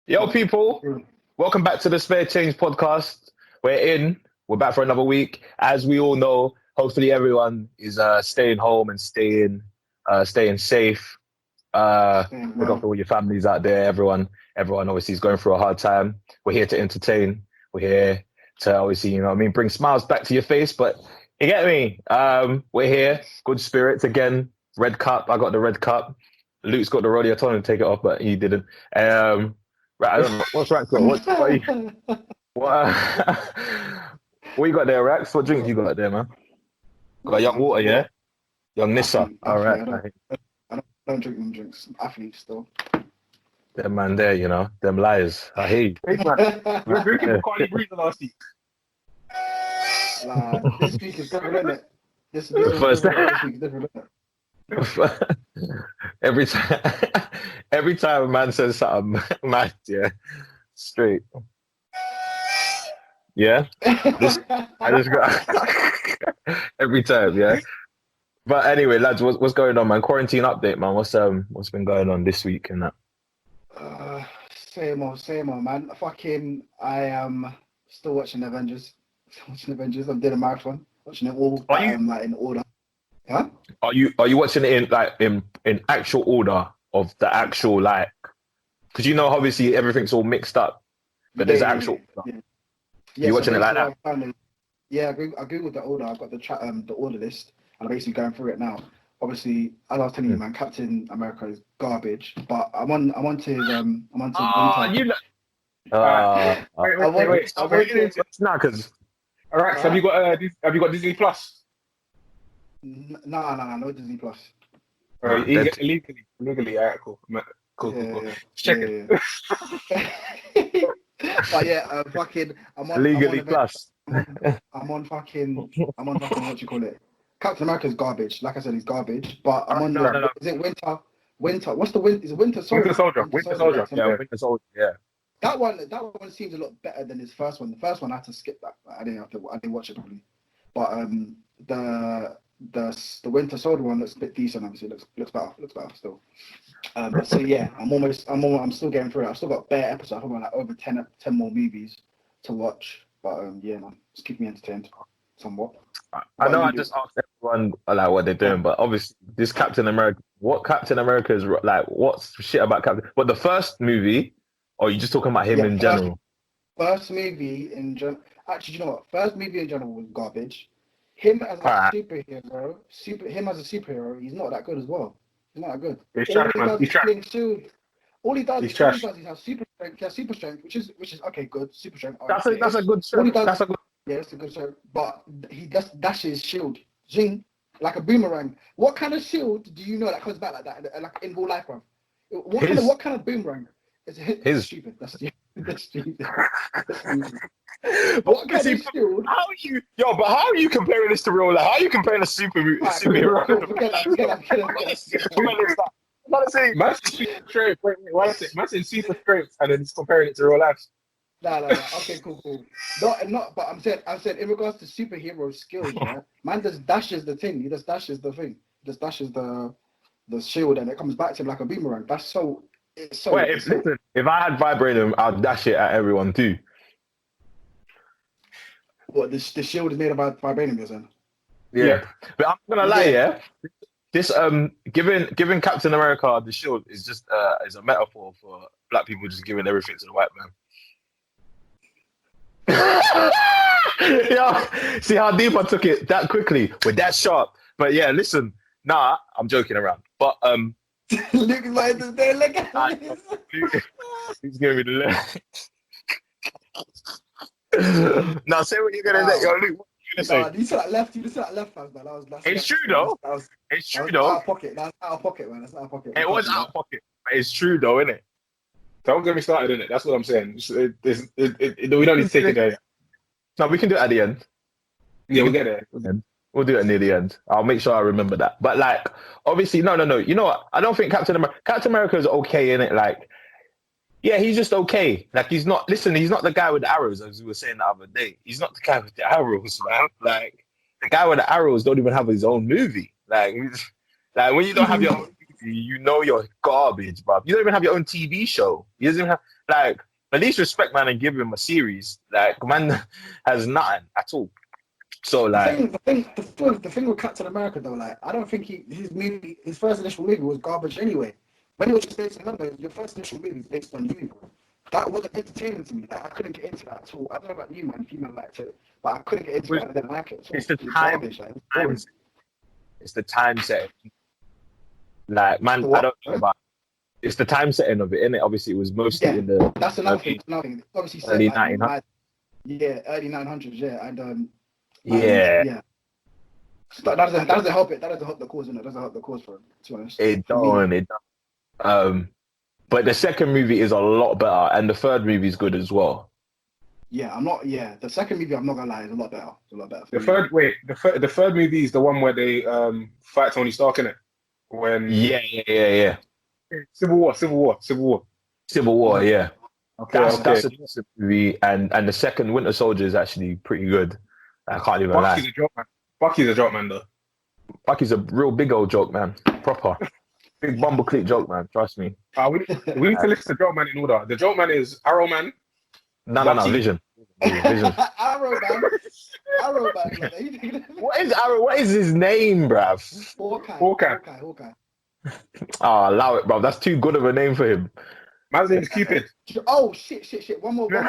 Yo, people, welcome back to the Spare Change podcast. We're back for another week. As we all know, hopefully everyone is staying home and staying safe. Look after all your families out there. Everyone obviously is going through a hard time. We're here to entertain. We're here to obviously, bring smiles back to your face. But you get me? We're here, good spirits again. Red cup. I got the red cup. Luke's got the rodeo. I told him to take it off, but he didn't. Right, I don't know. What's Rax got? What you got there, Rax? What drink you got there, man? Got young water, yeah? Young Nissa. All right. I don't drink them drinks. I'm athlete still. Them man there, them liars. I hear you. Hey, man. You were drinking Bacardi Breezer last week. This week is different, isn't it? This week is different, isn't it? every time a man says something mad, yeah, straight. Yeah. I just got every time, yeah. But anyway, lads, what's going on, man? Quarantine update, man. What's been going on this week and that? Same old, man. I am still watching Avengers. I'm doing a marathon, watching it all in order. Huh? Are you watching it in actual order of the actual because obviously everything's all mixed up, but there's actual. Yeah. You watching it like that? Yeah, I googled the order. I've got the order list, and I'm basically going through it now. Obviously, as I was telling you, man, Captain America is garbage, but I'm on to Wait. Because. All right, so have you got Disney Plus? No, Disney Plus. Legally. All right, cool. Cool. Check it. But yeah, I'm on legally plus. I'm on what you call it? Captain America's garbage. Like I said, he's garbage. But I'm on. No. Is it winter? What's the winter? Is it Winter Soldier? Winter Soldier. Yeah, Winter Soldier. Yeah. That one seems a lot better than his first one. The first one I had to skip that. I didn't watch it properly. But the Winter Soldier one looks a bit decent. Obviously, looks better still. So yeah, I'm still getting through it. I've still got bare episodes. I've got over 10 more movies to watch. But yeah, man, just keep me entertained somewhat. I know I just asked everyone what they're doing, but obviously this Captain America. What Captain America is what's shit about Captain? But the first movie, or are you just talking about him in general? First movie in general. Actually, you know what? First movie in general was garbage. Him as a superhero, he's not that good as well. He's not that good. He's trash, man. All he does is have super strength. He has super strength, which is okay, good. Super strength. That's a good strength. Yeah, it's a good strength. But he just dashes shield, zing, like a boomerang. What kind of shield do you know that comes back like that, like in real life, bro? What kind of boomerang? It's stupid. That's stupid. What kind of shield? But how are you comparing this to real life? How are you comparing a superhero? Imagine super strength and then just comparing it to real life. No. Okay, cool. Not. But I'm saying in regards to superhero skills, yeah, man just dashes the thing. He just dashes the thing. He just dashes the shield, and it comes back to him like a boomerang. That's so. It's so. Wait, if I had vibranium, I'd dash it at everyone too. What the shield is made of vibranium, you're saying? Yeah, but I'm not gonna lie, yeah. This giving Captain America the shield is just is a metaphor for black people just giving everything to the white man. Yeah, see how deep I took it that quickly with that sharp. But yeah, listen, I'm joking around. But Luke is like there, look at this. He's giving me the look. Now say what you're gonna say. Yo, Luke, what are you gonna say? You said that left, man. It's true though. It's true though. Out of pocket. That's out of pocket, man. That's out of pocket. It was out of pocket, but it's true though, isn't it? Don't get me started in it. That's what I'm saying. We don't need to take it there. No, we can do it at the end. Yeah, we'll get there. We'll do it near the end. I'll make sure I remember that. But obviously, no. You know what? I don't think Captain America is okay in it. Yeah, he's just okay. He's not. Listen, he's not the guy with the arrows, as we were saying the other day. He's not the guy with the arrows, man. The guy with the arrows don't even have his own movie. When you don't have your own movie, you know you're garbage, bro. You don't even have your own TV show. You doesn't even have like at least respect man and give him a series. Like man has nothing at all. So like the thing with Captain America though, like I don't think his first initial movie was garbage anyway. When it was just based on numbers, your first initial movie is based on you. That wasn't entertaining to me. Like, I couldn't get into that at all. I don't know about you, man. If you man liked it, but I couldn't get into it. I didn't like it. it's the time. It's the time setting. Like man, I don't know about. It's the time setting of it, innit? Obviously, it was mostly in the. That's another thing. Obviously, early 1900s. Yeah, early 900s. Yeah, and yeah. That doesn't help it. That doesn't help the cause, innit? That doesn't help the cause for it. To be honest. It don't. But the second movie is a lot better, and the third movie is good as well. Yeah, I'm not. Yeah, the second movie, I'm not gonna lie, is a lot better. It's a lot better. The third movie is the one where they fight Tony Stark in it. When Yeah. Civil War. Yeah. Okay, That's a decent movie, and the second Winter Soldier is actually pretty good. I can't even lie. Bucky's a joke, man. Though. Bucky's a real big old joke, man. Proper. Big bumbleclick joke, man. Trust me. We need to list the joke man in order. The joke man is Arrow Man. No, Vision. Vision. Arrow Man. What is Arrow? What is his name, bruv? Hawkeye. Oh, allow it, bruv. That's too good of a name for him. Man's name is Cupid. Oh shit! One more thing.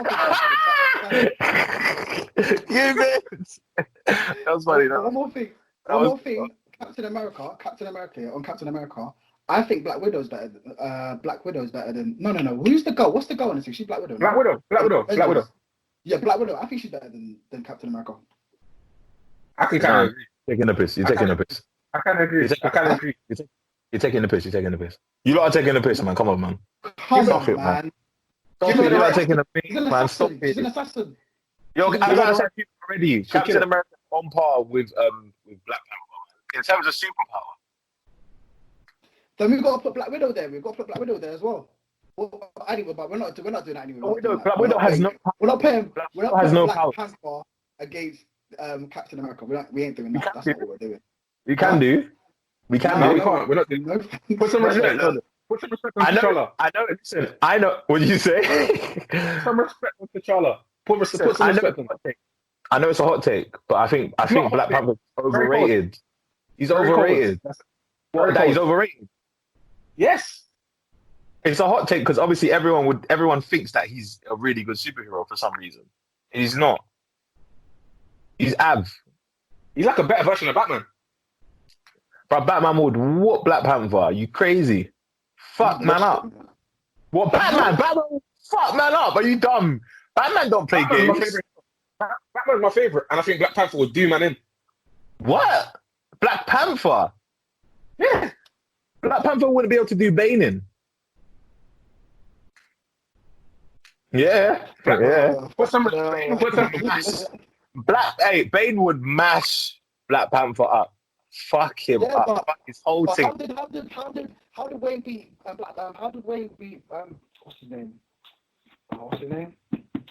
You missed. That was funny. One more thing. Captain America. On Captain America, I think Black Widow's better. Black Widow's better than. No. Who's the girl? What's the girl in this thing? She's Black Widow. Black Widow. Yeah, Black Widow. I think she's better than Captain America. I can kind of agree. You're taking the piss. I can agree. You're taking the piss. You lot are taking the piss, man. Come on, man. Come on, man. Stop it. You're not taking the piss, man. Stop it. She's an assassin. Yo, as I said already, Captain America on par with Black Panther in terms of superpower. Then we've got to put Black Widow there. We've got to put Black Widow there as well. Well, anyway, but we're not doing that anymore. Black Widow has no power. We're not putting Black Panther against Captain America. We ain't doing that. That's not what we're doing. We can do. We can't. We can't. We're not doing. Put some respect. Put some respect on T'Challa. I know. Listen, I know. What did you say? Some respect on T'Challa. Put some respect on. I know it's a hot take, but I think Black Panther is overrated. He's overrated. He's overrated. Yes. It's a hot take because obviously everyone thinks that he's a really good superhero for some reason. He's not. He's Av. He's like a better version of Batman. But Batman would whoop Black Panther. You crazy? Fuck man up. What Batman? Batman would fuck man up. Are you dumb? Batman don't play games. Batman's my favorite, and I think Black Panther would do man in. What? Black Panther? Yeah. Black Panther wouldn't be able to do Bane in. Yeah. Put some Bane would mash Black Panther up. Fuck him up. Fuck his whole thing. How did Wayne beat how did Wayne beat what's his name?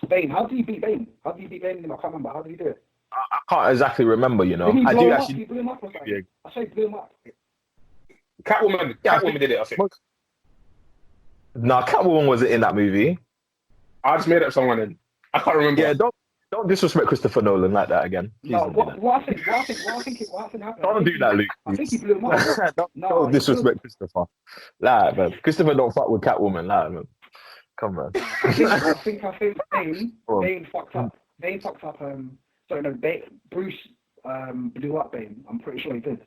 Bane. How did he beat Bane? I can't remember. How did he do it? I can't exactly remember, you know. I do actually. He blew him up or something. I say he blew him up. Catwoman did it, I think. No, Catwoman wasn't in that movie. I just made up someone in. I can't remember. Yeah, don't disrespect Christopher Nolan like that again. No, what I think happened. Don't do that, Luke. I think he blew him up. don't disrespect Christopher. Like, man. Christopher don't fuck with Catwoman, like, man. Come on. I think Bane fucked up. Bruce blew up Bane. I'm pretty sure he did.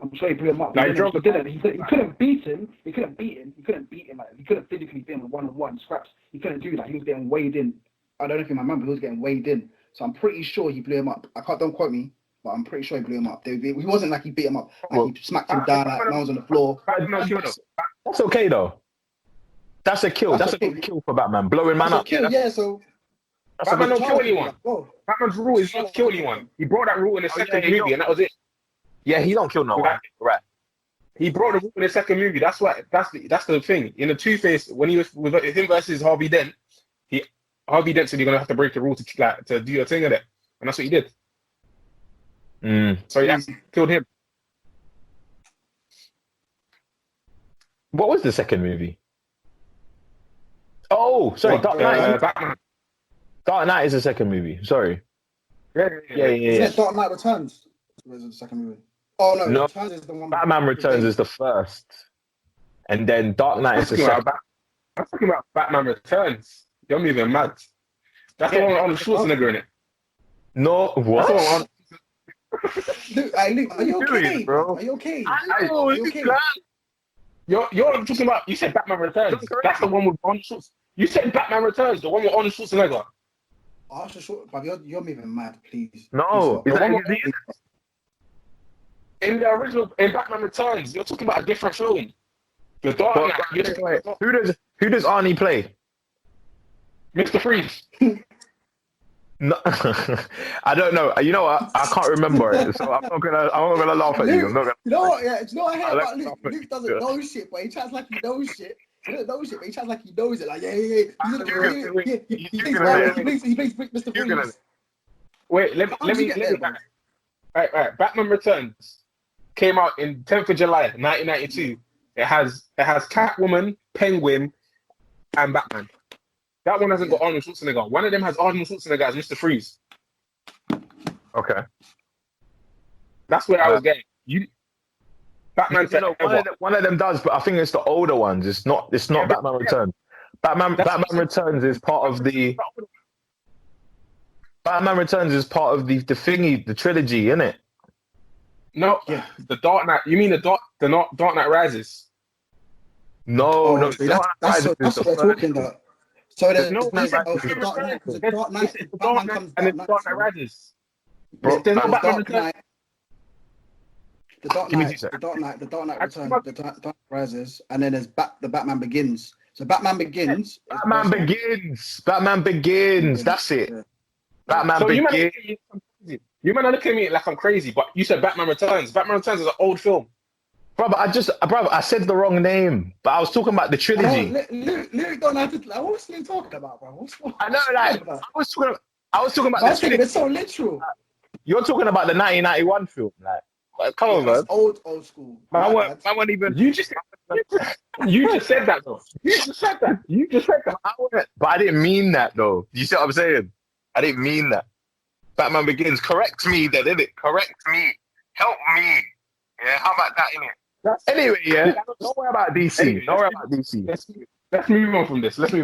I'm sure he blew him up. He couldn't beat him. He couldn't physically beat him one-on-one scraps. He couldn't do that. He was getting weighed in. I don't know if you remember. He was getting weighed in. So I'm pretty sure he blew him up. Don't quote me, but I'm pretty sure he blew him up. He wasn't like he beat him up. Like he smacked him down. Like man was on the floor. That's okay though. That's a kill. That's a good kill for Batman. Blowing man up. Yeah. So Batman don't kill anyone. Batman's rule is not to kill anyone. He brought that rule in the second movie, and that was it. Yeah, he don't kill no one. Right. He brought the rule in the second movie. That's the thing. In the Two-Face, when he was with him versus Harvey Dent, Harvey Dent said you're gonna have to break the rule to do your thing of it, and that's what he did. So he actually killed him. What was the second movie? Oh, sorry, What, Dark Knight. Batman. Dark Knight is the second movie. Sorry. Yeah. Isn't it Dark Knight Returns? Was the second movie? Oh no, No, Returns is the one. Batman Returns is the first, and then Dark Knight is the second. I'm talking about Batman Returns. You're moving mad. That's the one with Arnold Schwarzenegger in it. No, what? That's the one. Luke, are you okay, bro? Are you okay? I know, Are you okay? You're talking about. You said Batman Returns. That's the one with Arnold Schwarzenegger. You said Batman Returns, the one with Arnold Schwarzenegger. But you're moving mad, please. No, Please is stop. that In the original, in Batman Returns, you're talking about a different film. The Dark Knight. You're talking about who does Arnie play? Mr. Freeze. No, I don't know. You know what? I can't remember it, so I'm not gonna laugh at you. I'm not gonna. You know what? Yeah, you know what I hate I like about Luke? laughing. Luke doesn't know shit, but he chats like he knows shit. He doesn't know shit, but he chats like he knows it. Like He plays Mr. Freeze. Wait, let me. All right. Batman Returns came out in 10th of July, 1992. It has Catwoman, Penguin, and Batman. That one hasn't got Arnold Schwarzenegger. One of them has Arnold Schwarzenegger as Mr. Freeze. Okay. That's where I was getting. Batman. One of them does, but I think it's the older ones. It's not Batman Returns. Batman Returns is part of the. Batman Returns is part of the thingy, the trilogy, isn't it? No, the Dark Knight. You mean the Dark Knight Rises? No, that's what they're talking about. So the Dark Knight, Batman comes and then the Dark Knight Rises. Bro, there's no Batman Returns. The Dark Knight Returns, the Dark Knight Rises, and then there's the Batman Begins. So Batman Begins. Batman Begins. That's it. Yeah. Batman Begins. You might not look at me like I'm crazy, but you said Batman Returns. Batman Returns is an old film. Bro, I said the wrong name, but I was talking about the trilogy. Luke don't have to. What's Luke talking about, bro? I know, like, I was talking about the trilogy. It's so literal. You're talking about the 1991 film, like, come on, man. Old school. I won't even. You just said that, though. You just said that. But I didn't mean that, though. You see what I'm saying? I didn't mean that. Batman Begins. Correct me, then, innit? Correct me. Help me. Yeah, how about that, innit? Anyway, yeah. Don't worry about DC. Don't worry about DC. Let's move on from this. Don't worry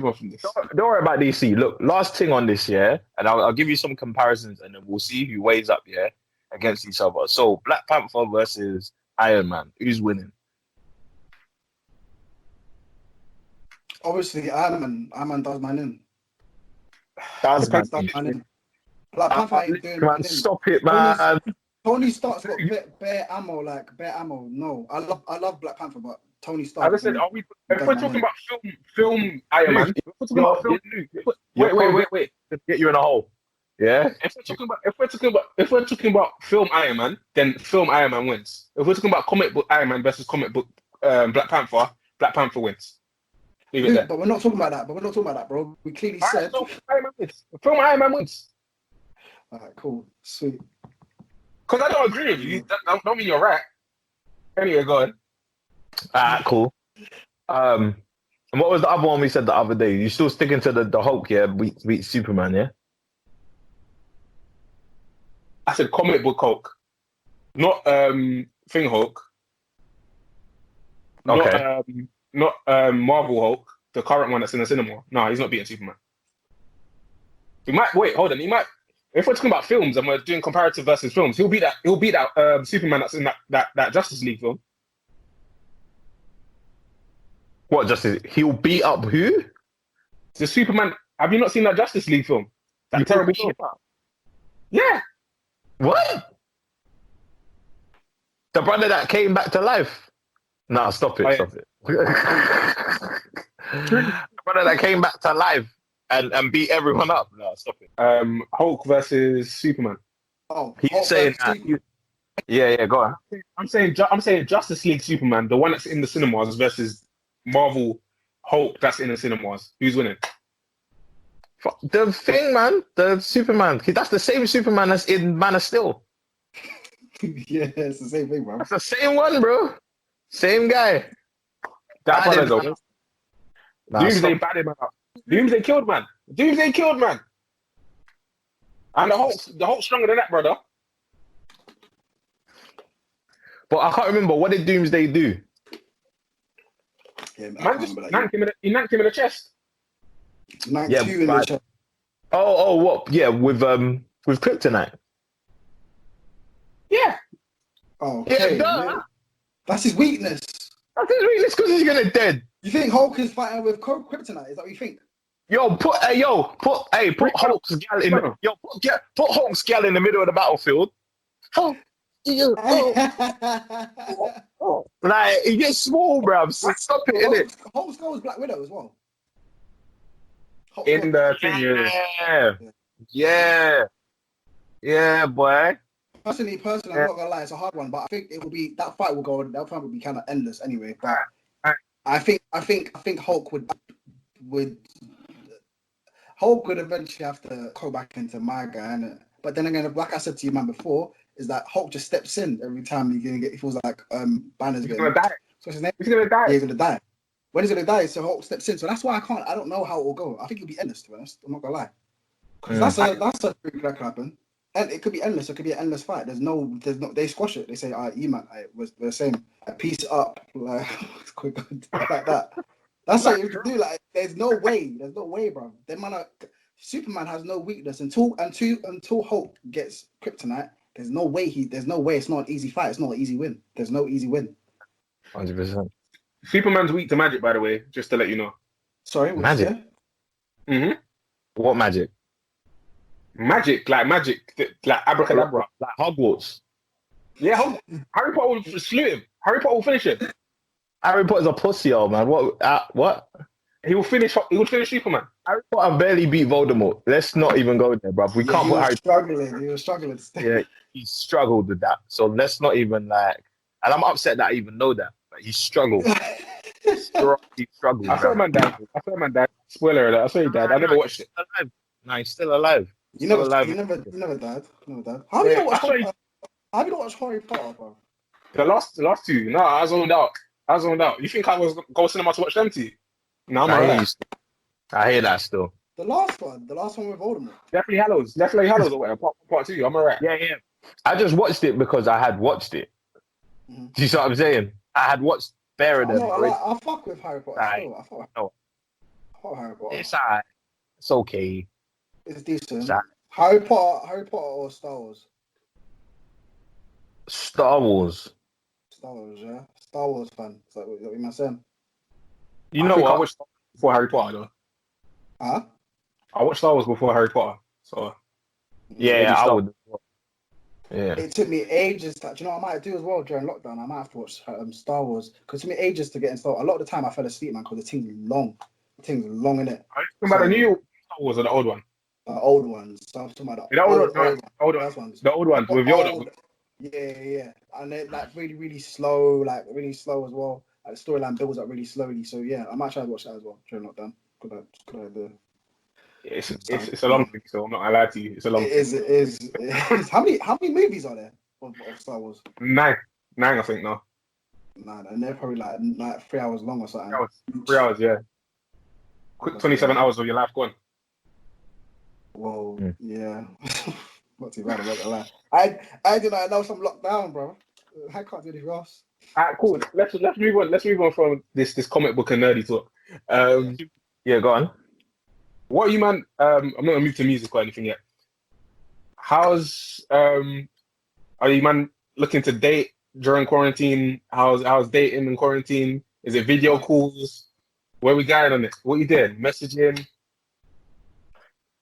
about DC. Look, last thing on this, yeah, and I'll give you some comparisons, and then we'll see who weighs up, yeah, against each other. So, Black Panther versus Iron Man. Who's winning? Obviously, Iron Man does mine in. That's Black Panther ain't doing man, stop it, man. Tony Stark's got bare ammo. No, I love Black Panther, but Tony Stark. As I said, if we're talking about film Iron Man, wait. Get you in a hole. Yeah. If we're talking about film Iron Man, then film Iron Man wins. If we're talking about comic book Iron Man versus comic book Black Panther wins. Leave it there. But we're not talking about that. Bro. We clearly said film Iron Man wins. All right, cool, sweet. Because I don't agree with you. That don't mean you're right. Anyway, go on. Cool. And what was the other one we said the other day? You still sticking to the Hulk, yeah? Beat Superman, yeah? I said comic book Hulk, not Thing Hulk. Okay. Not Marvel Hulk, the current one that's in the cinema. No, he's not beating Superman. He might wait. Hold on. He might. If we're talking about films and we're doing comparative versus films, he'll beat that Superman that's in that Justice League film. What Justice? He'll beat up who? The Superman. Have you not seen that Justice League film? That terrible film. Yeah. What? The brother that came back to life? Nah, stop it. Stop it. The brother that came back to life and beat everyone up. No, stop it. Hulk versus Superman. Oh, he's saying that. Yeah, go on. I'm saying Justice League Superman, the one that's in the cinemas versus Marvel Hulk that's in the cinemas. Who's winning? The thing, man. The Superman. That's the same Superman that's in Man of Steel. Yeah, it's the same thing, bro. That's the same one, bro. Same guy. That Bad brother's him. over. Nah, Doomsday stop. bad him out. Doomsday killed man. Doomsday killed man. And the Hulk's stronger than that, brother. But I can't remember, what did Doomsday do? Yeah, I Man can't just remember that. he nanked him in the chest. Night Yeah, 2 in the bad. chest. Oh, what? Yeah, with Kryptonite. Yeah. Oh, Yeah, okay. duh. Yeah. That's his weakness. I think it's because he's gonna dead. You think Hulk is fighting with kryptonite? Is that what you think? Put Hulk's gal in. Put Hulk's gal in the middle of the battlefield. Oh, like he gets small, bruv. So stop it, innit? Hulk's girl was Black Widow as well. Hulk's In girl. the thing, Yeah, boy. Personally, I'm not gonna lie, it's a hard one, but I think that fight will be kind of endless anyway. But I think Hulk would eventually have to go back into my guy, innit? But then again, like I said to you, man, before, is that Hulk just steps in every time he feels like Banner's he's getting. gonna die. So his name? He's gonna die. Yeah, he's gonna die. When he's gonna die, so Hulk steps in. So that's why I don't know how it will go. I think it'll be endless, to be honest. I'm not gonna lie. Because that's a freak that can happen. And it could be endless. It could be an endless fight. There's no. They squash it. They say, you man, we're saying, peace up, like quick like that. That's what you can do. Like, there's no way, bro. Superman has no weakness until Hulk gets kryptonite. There's no way. It's not an easy fight. It's not an easy win. There's no easy win. 100%. Superman's weak to magic, by the way, just to let you know. Sorry, what magic. What magic? Magic, like abracadabra, like Hogwarts. Yeah, Harry Potter will slew him. Harry Potter will finish him. Harry Potter's a pussy, old man. What? He will finish Superman. Harry Potter barely beat Voldemort. Let's not even go there, bruv. We can't put Harry. He was struggling. Yeah, he struggled with that. So let's not even like. And I'm upset that I even know that. But he struggled. He struggled. I saw man died. Spoiler alert. I saw he died. I never watched it. Alive. No, he's still alive. You never died. How have you not watched Harry Potter, bro? The last two. No, I zoned out. You think I was go cinema to watch them two? No, I'm alright. I hear that still. The last one with Voldemort. Definitely Hallows or whatever. Part 2. I'm alright. Yeah. I just watched it because I had watched it. Mm-hmm. Do you see what I'm saying? I had watched Bear than. I fuck with Harry Potter. Still. I fuck Harry Potter. It's alright. It's okay. It's decent. Harry Potter or Star Wars? Star Wars, yeah. Star Wars fan. Is that what you're saying? You know what? I watched Star Wars before Harry Potter, though. Huh? I watched Star Wars before Harry Potter, so. Yeah, I would. Yeah. It took me ages. Do you know what I might do as well during lockdown? I might have to watch Star Wars because it took me ages to get installed. A lot of the time I fell asleep, man, because the thing's long. In it. Are you talking about the new Star Wars or the old one? Old ones. So I'm talking about the old ones with Yoda. Yeah. And they're like really slow, as well. Like the storyline builds up really slowly. So yeah, I might try to watch that as well during lockdown. Good idea. It's a long thing, so I'm not gonna lie to you. It's a long. It is. How many movies are there of Star Wars? 9, I think now. Nah, and they're probably like 3 hours long or something. 3 hours, yeah. Quick 27 hours of your life gone. Whoa, yeah. Not too bad, I'm not gonna lie. I did not know some lockdown, bro. I can't do anything else. Alright, cool. Let's move on. Let's move on from this comic book and nerdy talk. Yeah, go on. What are you, man? I'm not gonna move to music or anything yet. Are you, man, looking to date during quarantine? How's dating in quarantine? Is it video calls? Where we going on it? What you doing? Messaging?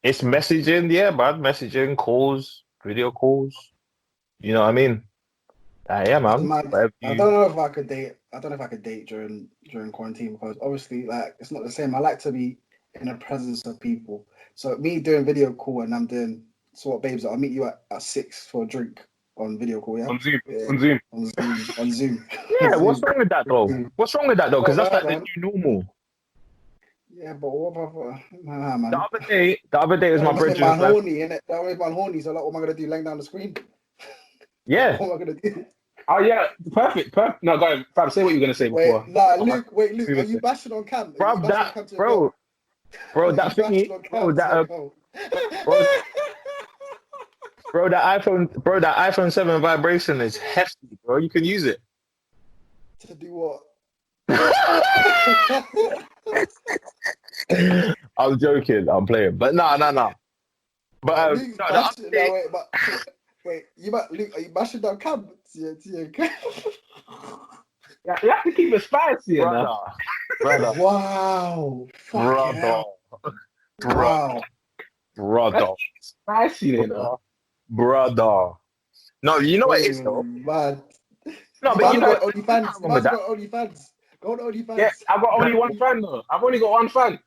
It's messaging, yeah, man. Messaging, calls, video calls. You know what I mean? Yeah, man. I don't know if I could date. I don't know if I could date during quarantine because obviously, like, it's not the same. I like to be in the presence of people. So me doing video call and I'm doing, so what, babes? I'll meet you at 6 for a drink on video call. Yeah. On Zoom. Yeah. On Zoom. Yeah. What's wrong with that though? Because that's like the new normal. Yeah, but what about man? The other day is my birthday. That makes man horny, so like, what am I gonna do? Laying down the screen? Yeah. What am I gonna do? Oh yeah, perfect. No, go ahead, Fab. Say what you're gonna say before. Luke. Wait, Luke. Are you bashing on Cam? Bro, that thingy, that iPhone 7 vibration is hefty, bro. You can use it. To do what? I'm joking. I'm playing, but no. But Luke, wait, Luke, are you bashing on Cam? Yeah, you have to keep it spicy, you know. Brother. Wow. Brother. Spicy, you know. Brother. No, you know what it is though. Man. No, but you know got OnlyFans. You might got OnlyFans. Go on OnlyFans. Yeah, I've got only one fan though. I've only got one fan.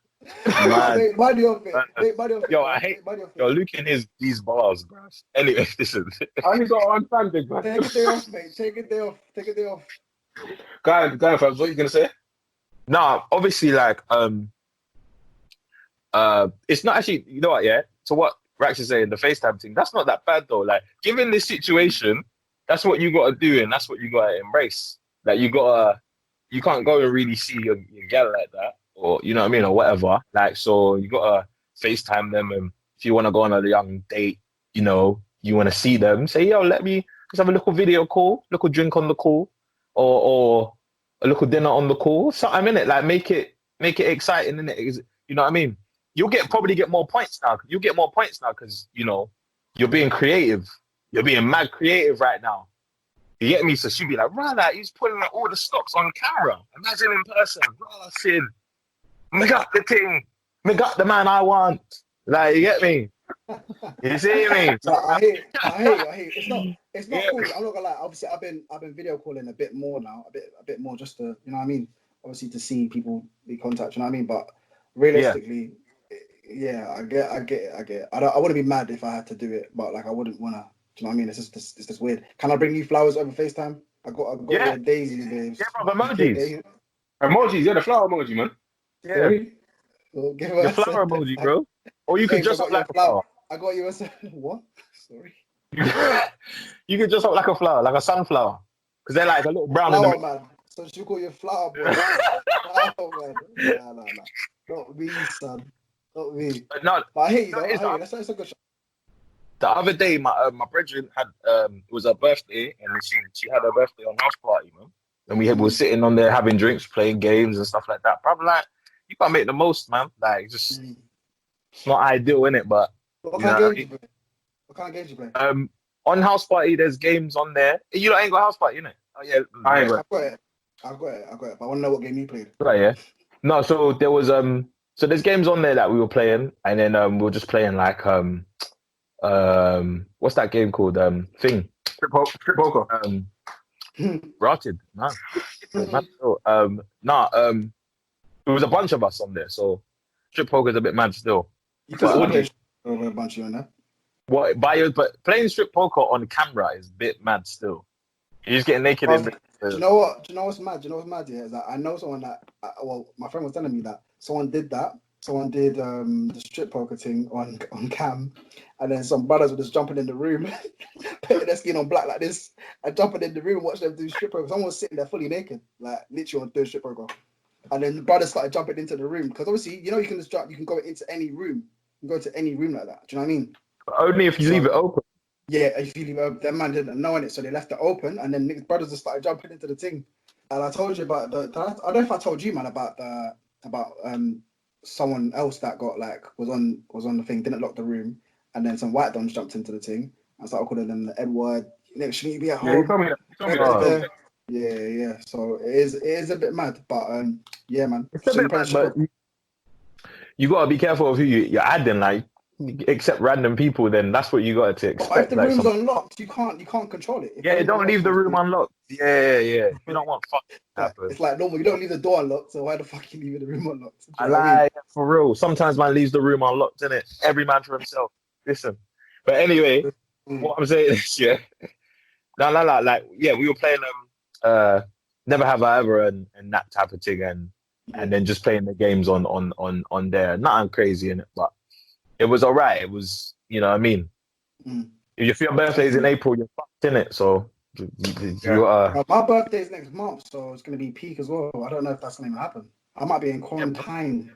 Man. Mind your it. Yo, I hate. Yo, Luke and these bars, bro. Anyway, listen. I only got one fan, big man. Take a day off, mate. Take a day off. Go on, fam. What you gonna say? No, obviously, like, it's not actually. You know what? Yeah. So what Rax is saying, the FaceTime thing. That's not that bad though. Like, given this situation, that's what you gotta do, and that's what you gotta embrace. Like, you can't go and really see your gal like that, or you know what I mean, or whatever. Like, so you gotta FaceTime them, and if you want to go on a young date, you know, you want to see them, say, yo, let's have a little video call, little drink on the call, or a little dinner on the call. Something in it, like make it exciting, in it. You know what I mean? You'll probably get more points now. You'll get more points now because you know you're being creative. You're being mad creative right now. You get me? So she'd be like, right, he's pulling out all the stops on camera. Imagine in person, saying, me got the thing, me got the man I want. Like, you get me? You see me? I hear. It's not cool. I'm not gonna lie. Obviously, I've been video calling a bit more now, a bit more just to, you know what I mean? Obviously to see people be contact, you know what I mean? But realistically, yeah, I get it. I wouldn't be mad if I had to do it, but like I wouldn't wanna. Do you know what I mean? It's just weird. Can I bring you flowers over FaceTime? I got daisies, babes. Yeah, bro, emojis. Emojis, yeah, the flower emoji, man. Yeah. Well, give the flower emoji, bro. Or you could dress up like a flower. I got you a what? Sorry. You could dress up like a flower, like a sunflower. Because they're like a little brown flower, in the middle. Man. So she call you flower, bro. Flower, man. Nah. Not me, son. Not me. No, but I hate you, though. That's a good shot. The other day, my brethren had it was her birthday, and she had her birthday on house party, man. And we were sitting on there having drinks, playing games and stuff like that. Probably like you gotta make the most, man. Like just it's not ideal, innit? But what kind of games you play? On house party, there's games on there. You ain't got house party, innit? Oh yeah, I ain't got it. I've got it. But I want to know what game you played. Right, yeah. No, so there was so there's games on there that we were playing, and then we were just playing like what's that game called? Thing. Strip poker. Rotted. No. There was a bunch of us on there, so strip poker's a bit mad still. You could play a bunch of you on there. What but playing strip poker on camera is a bit mad still. You just get naked in the Do you know what's mad? Yeah, is that I know someone that my friend was telling me that someone did that. Someone did the strip poker thing on cam, and then some brothers were just jumping in the room, putting their skin on black like this, and jumping in the room, watching them do strip poker. Someone was sitting there fully naked, like literally doing strip poker, and then the brothers started jumping into the room because obviously you know you can go into any room, you can go to any room like that. Do you know what I mean? Only if you leave it open. Yeah, if you leave it open, that man didn't know it, so they left it open, and then Nick's brothers just started jumping into the thing. And I told you about I don't know if I told you, man, about someone else that got was on the thing, didn't lock the room, and then some white dons jumped into the thing. I started calling them the Edward. Shouldn't you be at home? Yeah, you told me that. Yeah. So it is a bit mad, but yeah, man. It's a bit mad, but you gotta be careful of who you're adding. Like, accept random people, then that's what you got to expect. But if the room's unlocked, you can't control it. Don't leave the room unlocked. Yeah. You don't want fuck to happen. It's like normal. You don't leave the door unlocked, so why the fuck you leaving the room unlocked? For real. Sometimes man leaves the room unlocked, innit? Every man for himself. Listen. But anyway, what I'm saying is, no, like, we were playing Never Have I Ever and that type of thing, and then just playing the games on there. Nothing crazy in it, but it was alright. It was, you know what I mean? If your birthday's in April, you're fucked in it. So My birthday's next month, so it's gonna be peak as well. I don't know if that's gonna even happen. I might be in quarantine.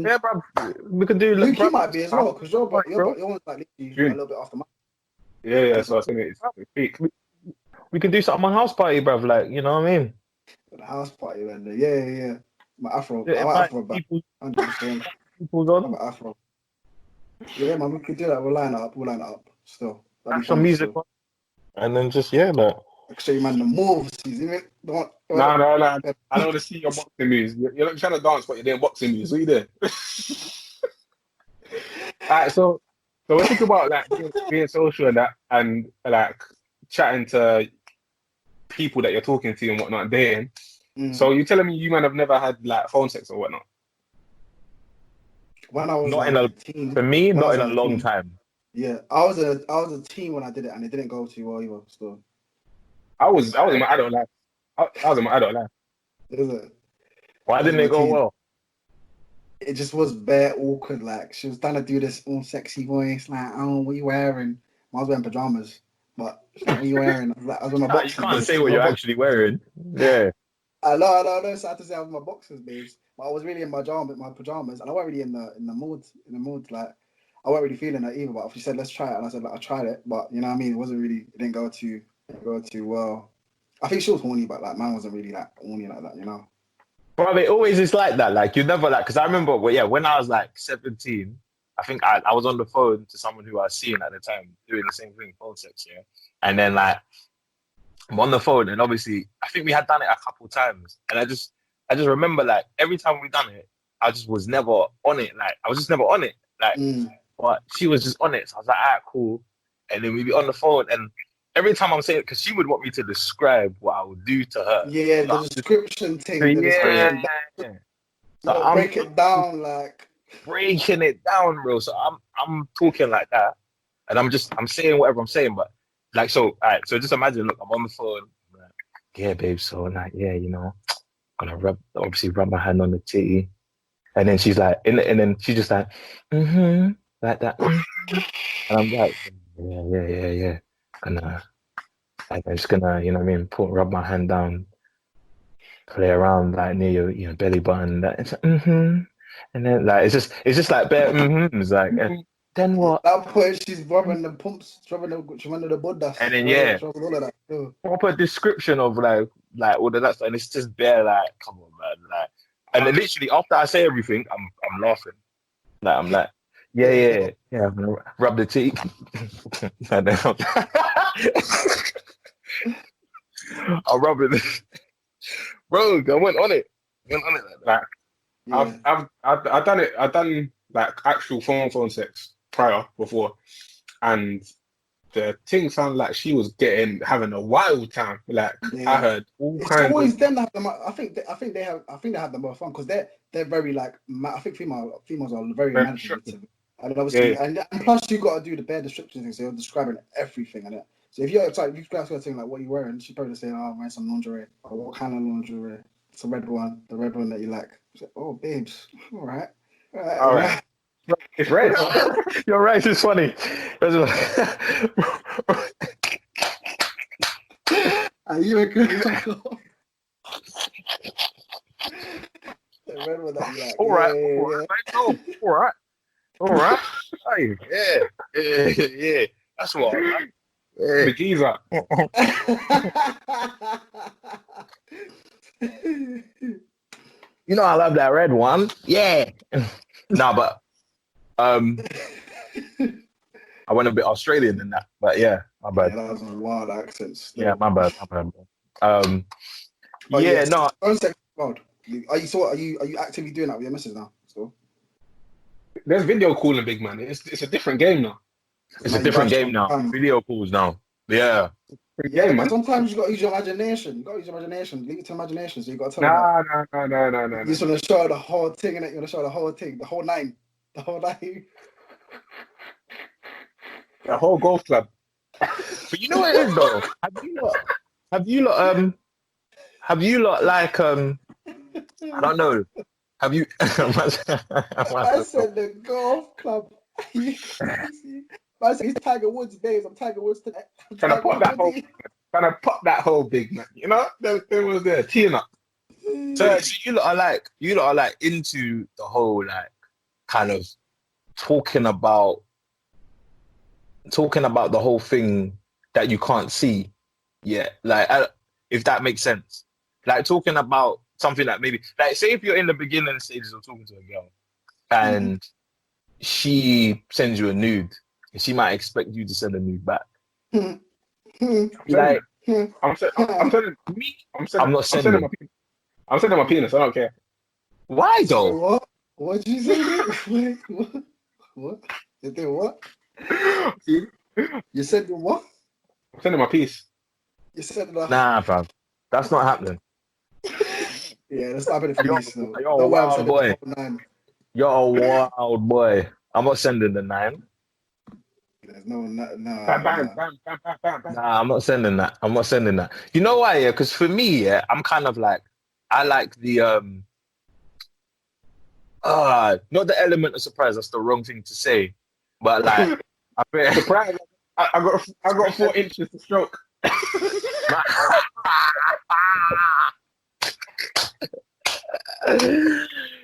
Yeah, bro. We could do. Luke, you might be as well, because your one's like literally a little bit after mine. Yeah. So I think it's peak. We can do something on house party, bruv. Like, you know what I mean? The house party, man. Yeah. My afro. Yeah, I'm afro back. people, 100%. people's I'm on. an afro. Yeah, man, we could do that. We'll line it up. Still. Have some music on. And then just, like. I can show you, man, the moves. You see me? No. I don't want to see your boxing moves. You're not trying to dance, but you're doing boxing moves. What are you doing? Alright, so we think about like being social and that, and like chatting to people that you're talking to and whatnot, dating. So you're telling me you man have never had like phone sex or whatnot? When I was not like, in a teen, for me, not in a long time. Yeah, I was a teen when I did it, and it didn't go too well either. So I was in my adult life. I was in my adult life. Is it? Why didn't it go well? It just was bare awkward. Like, she was trying to do this all sexy voice, like, "Oh, what are you wearing?" I was wearing pajamas, but what are you wearing? I was wearing my boxers. You can't say what you're actually wearing. Yeah. I know. It's sad to say I was my boxers, babes. But I was really in my pajamas, and I wasn't really in the mood. Like, I wasn't really feeling it either. But she said, "Let's try it," and I said, "Like, I tried it," but you know what I mean. It didn't go too well. I think she was horny, but like, man wasn't really like horny like that, you know. But it always is like that. Like, you never like, because I remember, when I was like 17, I think I was on the phone to someone who I was seeing at the time doing the same thing, phone sex, yeah. And then like, I'm on the phone, and obviously, I think we had done it a couple times, and I just remember like every time we done it, I just was never on it. Like, I was just never on it. Like, but she was just on it. So I was like, alright, cool. And then we'd be on the phone, and every time I'm saying it, because she would want me to describe what I would do to her. Yeah, the description thing. So I'm break it down, like breaking it down, bro. So I'm talking like that, and I'm saying whatever I'm saying, but like, so, all right. So just imagine, look, I'm on the phone. I'm like, yeah, babe. So like, yeah, you know, gonna rub my hand on the titty, and then she's like, and then she's just like, like that, and I'm like, yeah. I'm just gonna, you know what I mean, rub my hand down, play around like near your belly button. That it's and then like it's just like bare it's like then what? At that point she's rubbing the pumps, rubbing the bud dust, and then all of that. Proper description of like all of that stuff, and it's just bare like, come on, man, like, and then literally after I say everything, I'm laughing, like I'm like. Yeah. I'm gonna rub the teeth. I'll rub it, bro. I went on it. Like, I've done it. I've done like actual phone sex before, and the thing sounded like she was having a wild time. Like, I heard all kinds. It's always them that have the. I think they have the most fun because they're very like. I think females are very manipulative. And obviously, and plus you got to do the bare description thing, so you're describing everything in it. So if you describe something like what you're wearing, she's probably say, "Oh, I'm wearing some lingerie." Or what kind of lingerie? It's a red one, the red one that you like. Like, oh, babes, all right. It's red. You're right. It's funny. Are you a good talker? The red one that you like. All right. All right. Hey, yeah. That's what I like. The geezer. You know I love that red one. Yeah. Nah, but I went a bit Australian in that, but yeah, my bad. Yeah, that was a wild accent. Still. Yeah, my bad. No. Are you actively doing that with your missus now? Still? There's video calling, big man. It's a different game now. It's a different game now. Video calls now. Yeah. Yeah, man. Sometimes you got to use your imagination. Leave it to imagination. So you got to tell No. You just want to show the whole thing, innit? You want to show the whole thing, the whole nine. The whole golf club. But you know what it is though? Have you lot like I don't know. Have you? I said the golf club. I said, he's Tiger Woods days. I'm Tiger Woods today. Trying to pop that whole big man. You know, there was there teeing up. So you lot are like into the whole like kind of talking about the whole thing that you can't see yet. Like if that makes sense. Like talking about something that maybe like say if you're in the beginning stages of talking to a girl and she sends you a nude, she might expect you to send a nude back. Like I'm sending my penis. I don't care. Why though? What? What did you say? What? You did what? You said what? I'm sending my piece. You said Nah, fam. That's not happening. Yeah, that's not happening for me. So. You're a wild boy. You're a wild boy. I'm not sending the 9. There's no. Nah, I'm not sending that. I'm not sending that. You know why? Yeah, because for me, yeah, I'm kind of like I like the not the element of surprise. That's the wrong thing to say, but like I bet surprise. I got 4 inches to stroke.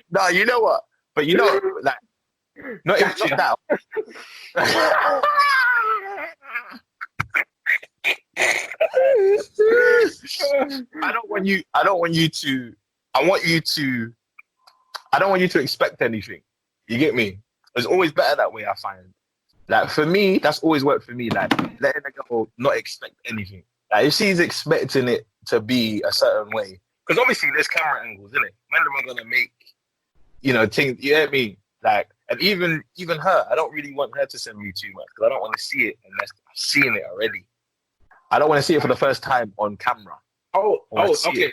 No, you know what? But you know, like, not even that. I don't want you to expect anything. You get me? It's always better that way, I find. Like for me, that's always worked for me. Like letting a girl not expect anything. Like if she's expecting it to be a certain way, because obviously there's camera angles, isn't it? When am I gonna make, things? You get me? Like, and even her, I don't really want her to send me too much because I don't want to see it unless I've seen it already. I don't want to see it for the first time on camera. Okay.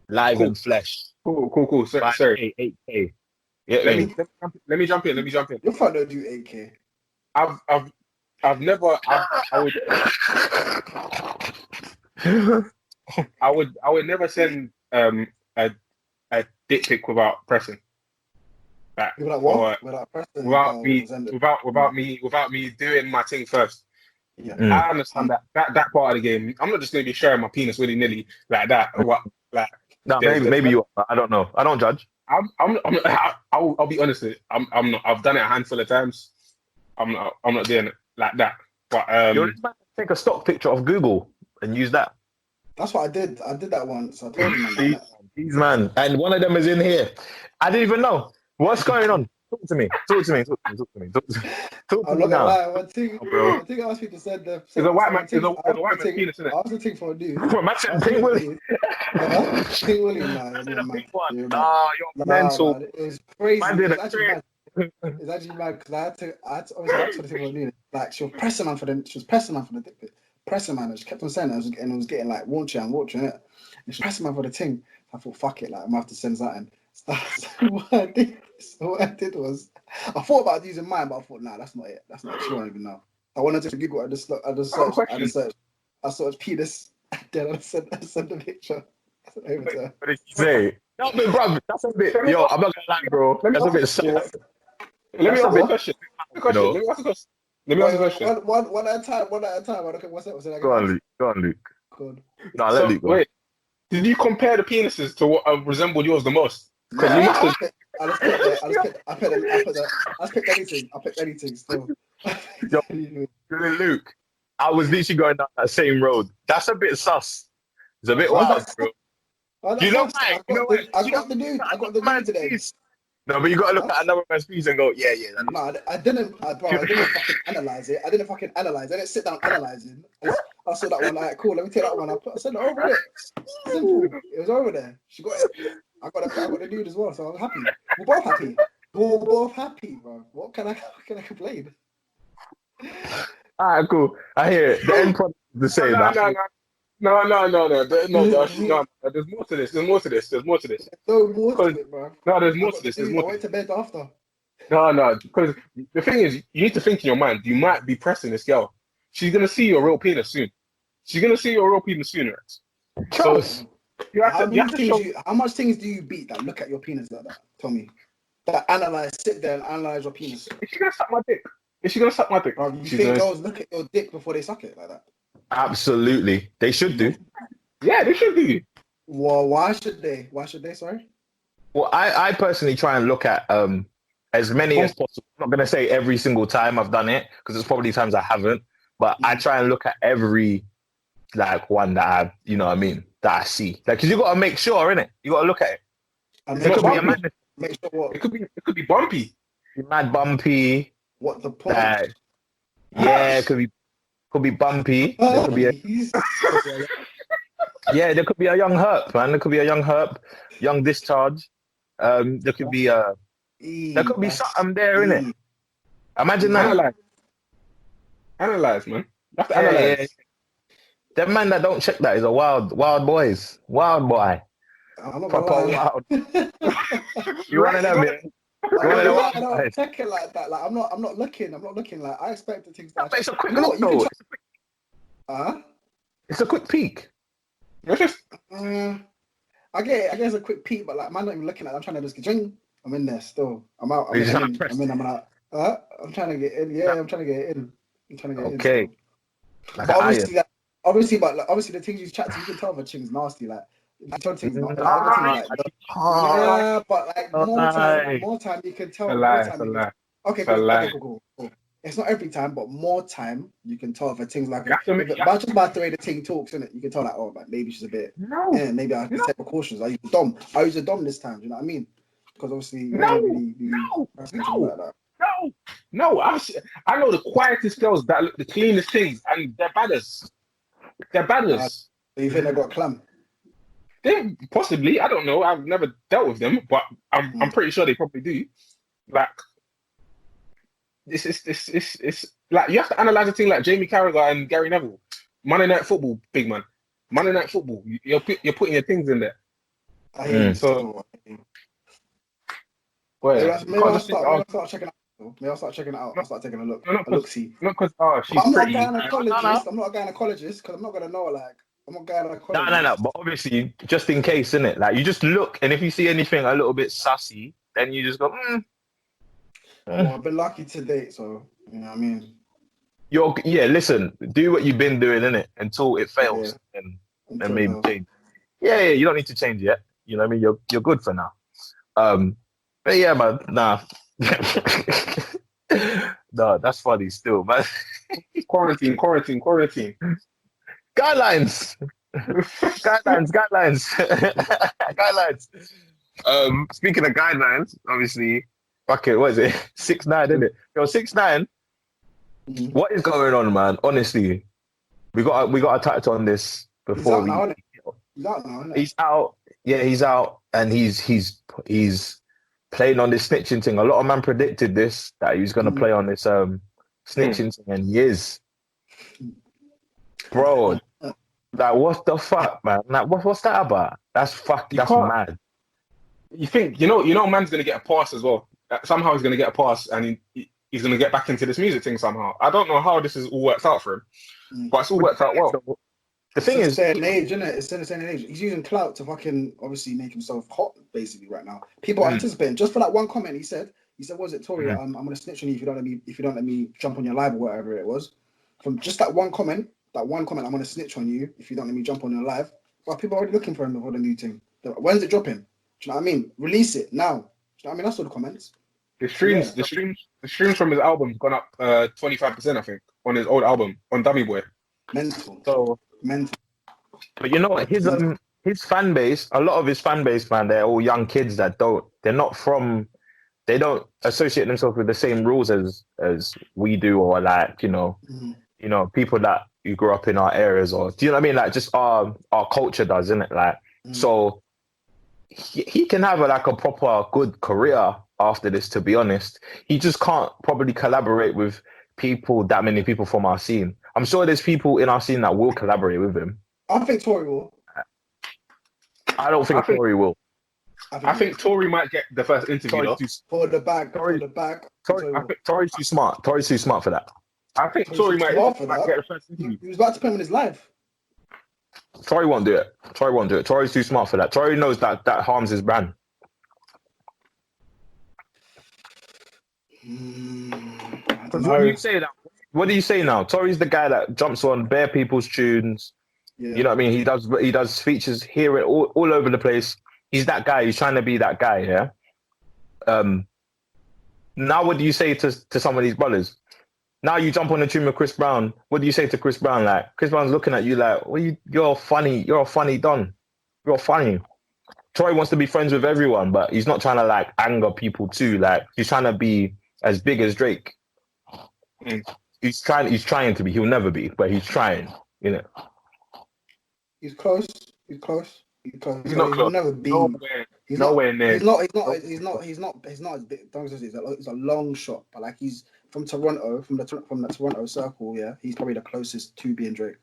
Live cool. in flesh. Cool. Sorry. 8K. Yeah, let me jump in. Your phone don't do 8K. I've never. I would never send a dick pic without pressing. Without what? Without me doing my thing first. Yeah. I understand that part of the game. I'm not just going to be sharing my penis willy nilly like that. No, maybe you are. I don't know. I don't judge. I'll be honest with you. I'm not. I've done it a handful of times. I'm not doing it like that. But you're just about to take a stock picture of Google and use that. That's what I did. I did that once. I told him. These man, and one of them is in here. I didn't even know what's going on. Talk to me. Talk to me now. One thing I asked you to send the. It's a white man. It's a white man penis, isn't it? I was a thing for a dude. Match Pink Willie. Pink Willie, man. You're mental. Man, it was crazy. It's actually mad because I had to obviously the thing for a dude. Like she was pressing man for the dick pic. Pressing man, and she kept on saying it, and it was getting like watching it. And she pressing man for the thing. I thought, fuck it, like I'm gonna have to send something. So what I did was I thought about using mine, but I thought, nah, that's not it. That's not it. She won't even know. I wanted to Google. I just searched. I searched penis. Then I sent the picture. I sent over to her. What did you say? No, but bro, that's a bit. Yo, I'm not gonna lie, bro. That's a bit sad. Let me ask a question. Let me ask a question. One at a time. Okay, what's that? Go on, Luke. Go on. No, let Luke go. Wait, did you compare the penises to what resembled yours the most? Because you must have. I picked anything. I picked anything still. Yo, Luke, I was literally going down that same road. That's a bit sus. It's a bit wild, bro. You know why? I got the dude today. No, but you got to look at another man's piece and go, yeah. No, I didn't fucking analyze it. I didn't sit down analyzing. I saw that one, like, cool, let me take that one. I sent it over there. Simple. It was over there. She got it. I got the dude as well, so I'm happy. We're both happy. Bro. What can I complain? Alright, cool. I hear it. The end product is the same. No. There's more to this. No more to it, bro. No, there's more to this. I went to bed after. No, because the thing is, you need to think in your mind. You might be pressing this girl. She's gonna see your real penis soon. Rex. So how much things do you beat that look at your penis like that? Tell me. That sit there and analyze your penis. Is she gonna suck my dick? Is she gonna suck my dick? Bro, you She's think gonna... girls look at your dick before they suck it like that? Absolutely, they should do. Yeah, they should do. Well, why should they? Why should they? Sorry. Well, I personally try and look at as many as possible. I'm not gonna say every single time I've done it because there's probably times I haven't, but I try and look at every like one that I, you know what I mean, that I see. Like, because you got to make sure, innit? You got to look at it. And It could be a mad, make sure what? It could be bumpy. mad bumpy. What the point? Yeah, it could be bumpy. There could be a, yeah, there could be a young herp, man. There could be a young herp, young discharge. There could be something there, innit? Imagine that. Analyze, man. You have to analyze. Yeah. Them man that don't check that is a wild boys. Wild boy. I'm not Proper gonna lie. wild. You running them, man? I don't check it like that. Like I'm not looking. Like I expected things. But it's a quick You know look, what, you though. can It's a quick peek. It's just I get it. I guess a quick peek, but like, man, not even looking at it. I'm trying to just get in. I'm in there still. I'm out. I'm in. I'm out. I'm trying to get in. Yeah, I'm trying to get in. Okay. But obviously, the things you chat to, you can tell the thing's nasty. Like, you can tell things not yeah, but like more time, you can tell. Okay, cool. It's not every time, but more time you can tell if a thing's like just by the way the thing talks, innit? You can tell like, oh, like maybe she's a bit. Yeah, maybe I can take precautions. I use a dom this time. Do you know what I mean? Because obviously, No. I know the quietest girls that look the cleanest things, and they're badders. So you think they got clam? They possibly. I don't know. I've never dealt with them, but I'm pretty sure they probably do. Like. It's like you have to analyze a thing like Jamie Carragher and Gary Neville. Monday Night Football, big man. Monday Night Football. You're putting your things in there. So, maybe I'll start checking it out. Maybe I'll start checking it out. I'll start taking a look. See. Not because she's I'm pretty. I'm not a gynecologist because I'm not gonna know. Like, I'm not a gynecologist. No. But obviously, just in case, innit? Like, you just look, and if you see anything a little bit sussy, then you just go. Well, I've been lucky to date, so you know what I mean. Listen, do what you've been doing, innit? Until it fails, and maybe change. Yeah, you don't need to change yet. You know what I mean? You're good for now. But yeah, man, nah. No, that's funny still, man. Quarantine. Guidelines. Speaking of guidelines, obviously. Fuck it, what is it? 6ix9ine, isn't it? Yo, 6ix9ine. What is going on, man? Honestly, we got to touch on this before He's out now, isn't it? He's out. Yeah, he's out, and he's playing on this snitching thing. A lot of man predicted this that he was gonna play on this snitching thing, and he is. Bro, like what the fuck, man? Like what's that about? That's mad. You think you know man's gonna get a pass as well. Somehow he's going to get a pass and he's going to get back into this music thing somehow. I don't know how this is all worked out for him, but it's all worked out well. The thing is, it's in the age, isn't it? It's in the same age. He's using clout to fucking obviously make himself hot, basically, right now. People are anticipating just for that one comment he said. Was it Tory? I'm going to snitch on you if you don't let me jump on your live or whatever it was. From just that one comment, I'm going to snitch on you if you don't let me jump on your live. Well, people are already looking for him for the new thing. When's it dropping? Do you know what I mean? Release it now. I mean, that's all the comments. The streams from his album's gone up 25%, I think, on his old album on Dummy Boy. Mental. But you know what? His fan base, a lot of his fan base, man, they're all young kids that they don't associate themselves with the same rules as we do, or like you know, people that you grew up in our areas, or do you know what I mean? Like just our culture does, isn't it? Like so. He can have a proper good career after this, to be honest. He just can't probably collaborate with that many people from our scene. I'm sure there's people in our scene that will collaborate with him. I think Tory will. I don't think Tory will. I think Tory might get the first interview for the bag. Tory's too smart. Tory's too smart for that. I think Tory might get the first interview. He was about to put him in his live. Tory won't do it. Tory's too smart for that. Tory knows that harms his brand. I Because what do you say now? What do you say now? Tory's the guy that jumps on bare people's tunes. Yeah. You know what I mean? He does features here all over the place. He's that guy. He's trying to be that guy. Yeah. Now, what do you say to some of these brothers? Now you jump on the tune with Chris Brown. What do you say to Chris Brown? Like Chris Brown's looking at you like, well, you're funny. You're a funny don. You're funny. Tory wants to be friends with everyone, but he's not trying to like anger people too. Like he's trying to be as big as Drake. He's trying to be. He'll never be, but he's trying. You know. He's close. He's not close. He'll never be. Nowhere near. He's not as big. Don't say it's a long shot, but like he's from Toronto, from the Toronto circle. Yeah, he's probably the closest to being Drake.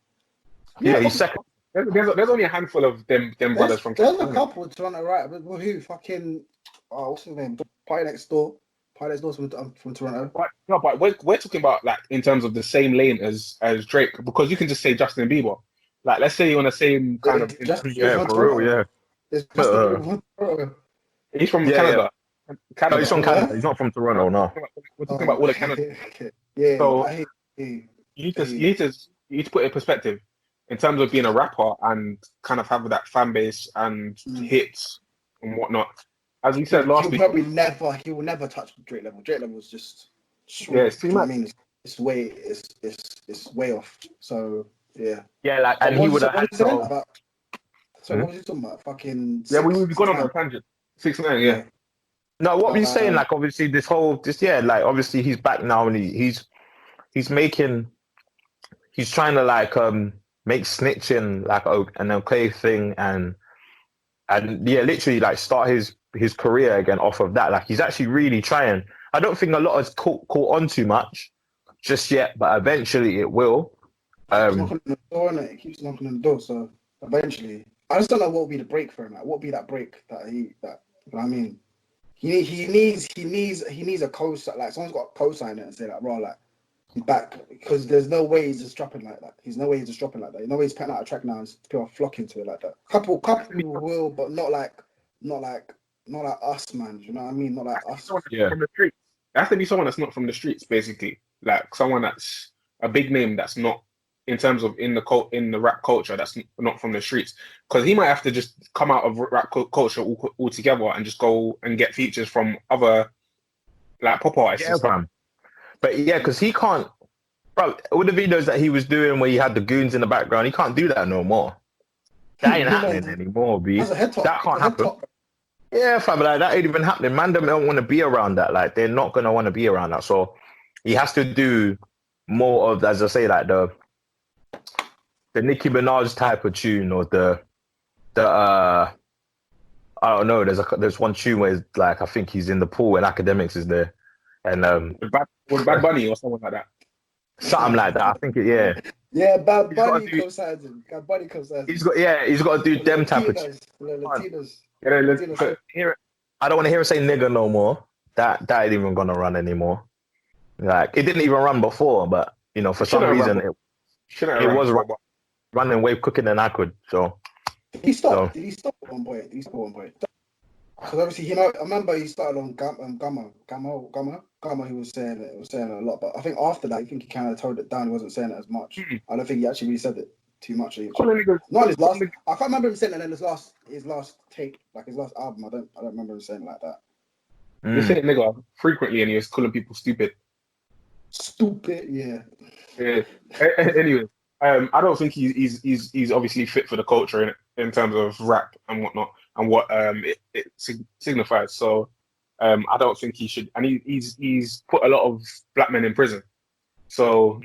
Yeah, he's second. There's only a handful of them brothers from. There's a couple in Toronto, right? But who? Fucking. Oh, what's his name? Party Next Door. Party Next Door's from Toronto. But we're talking about like in terms of the same lane as Drake, because you can just say Justin Bieber. Like, let's say you're on the same kind of. Yeah, for real, yeah. He's from Canada. No, he's from Canada. He's not from Toronto, no. We're talking about all of Canada. Yeah. So you need to put it in perspective in terms of being a rapper and kind of have that fan base and hits and whatnot. As we said last week, he will never touch Drake level. Drake level is just it's too much. I mean, it's way off. So yeah. Yeah, like, and he would have had so. What was he talking about? Fucking. Yeah, we've gone on a tangent. 6ix9ine, yeah. No, what were you saying? Like, obviously, like, obviously, he's back now, and he's trying to like make snitching like an okay thing, and yeah, literally like start his career again off of that. Like, he's actually really trying. I don't think a lot has caught on too much just yet, but eventually it will. It keeps knocking on the door, so eventually. I just don't know what would be the break for him. Like, what would be that break that you know what I mean? He needs a co-sign. Like, someone's got to co-sign it and say like, bro, like, he's back, because there's no way he's just dropping like that. There's no way he's putting out a track now and people are flocking to it like that. Couple people will, but not like us, man. You know what I mean? Not like us. Yeah. From the streets. It has to be someone that's not from the streets, basically. Like someone that's a big name that's not in terms of in the rap culture that's not from the streets, because he might have to just come out of rap culture altogether and just go and get features from other like pop artists. Yeah, fam. But yeah, because he can't, bro. All the videos that he was doing where he had the goons in the background, he can't do that no more. That ain't happening anymore, B. That can't happen. Yeah, fam, like that ain't even happening. Man, them don't want to be around that. Like, they're not gonna want to be around that. So he has to do more of, as I say, like the Nicki Minaj type of tune, or the I don't know. There's one tune where it's like, I think he's in the pool and Academics is there, and Bad Bunny or someone like that. Something like that. I think it. Yeah, Bad Bunny comes out. Bad Bunny comes out. He's got to do them type of tunes. Latinos. I don't want to hear him say nigga no more. That ain't even gonna run anymore. Like, it didn't even run before, but you know, for some reason it was running way quicker than I could. So he stopped. Did he stop at one point? Because obviously, I remember he started on Gamma. He was saying it a lot, but I think after that, I think he kind of toned it down. He wasn't saying it as much. I don't think he actually really said it too much. Not his last. I can't remember him saying it in his last tape, like his last album. I don't remember him saying it like that. He said nigga frequently, and he was calling people stupid. Stupid, yeah. Anyway, I don't think he's obviously fit for the culture in terms of rap and whatnot, and what it signifies. So I don't think he should. And he's put a lot of black men in prison. So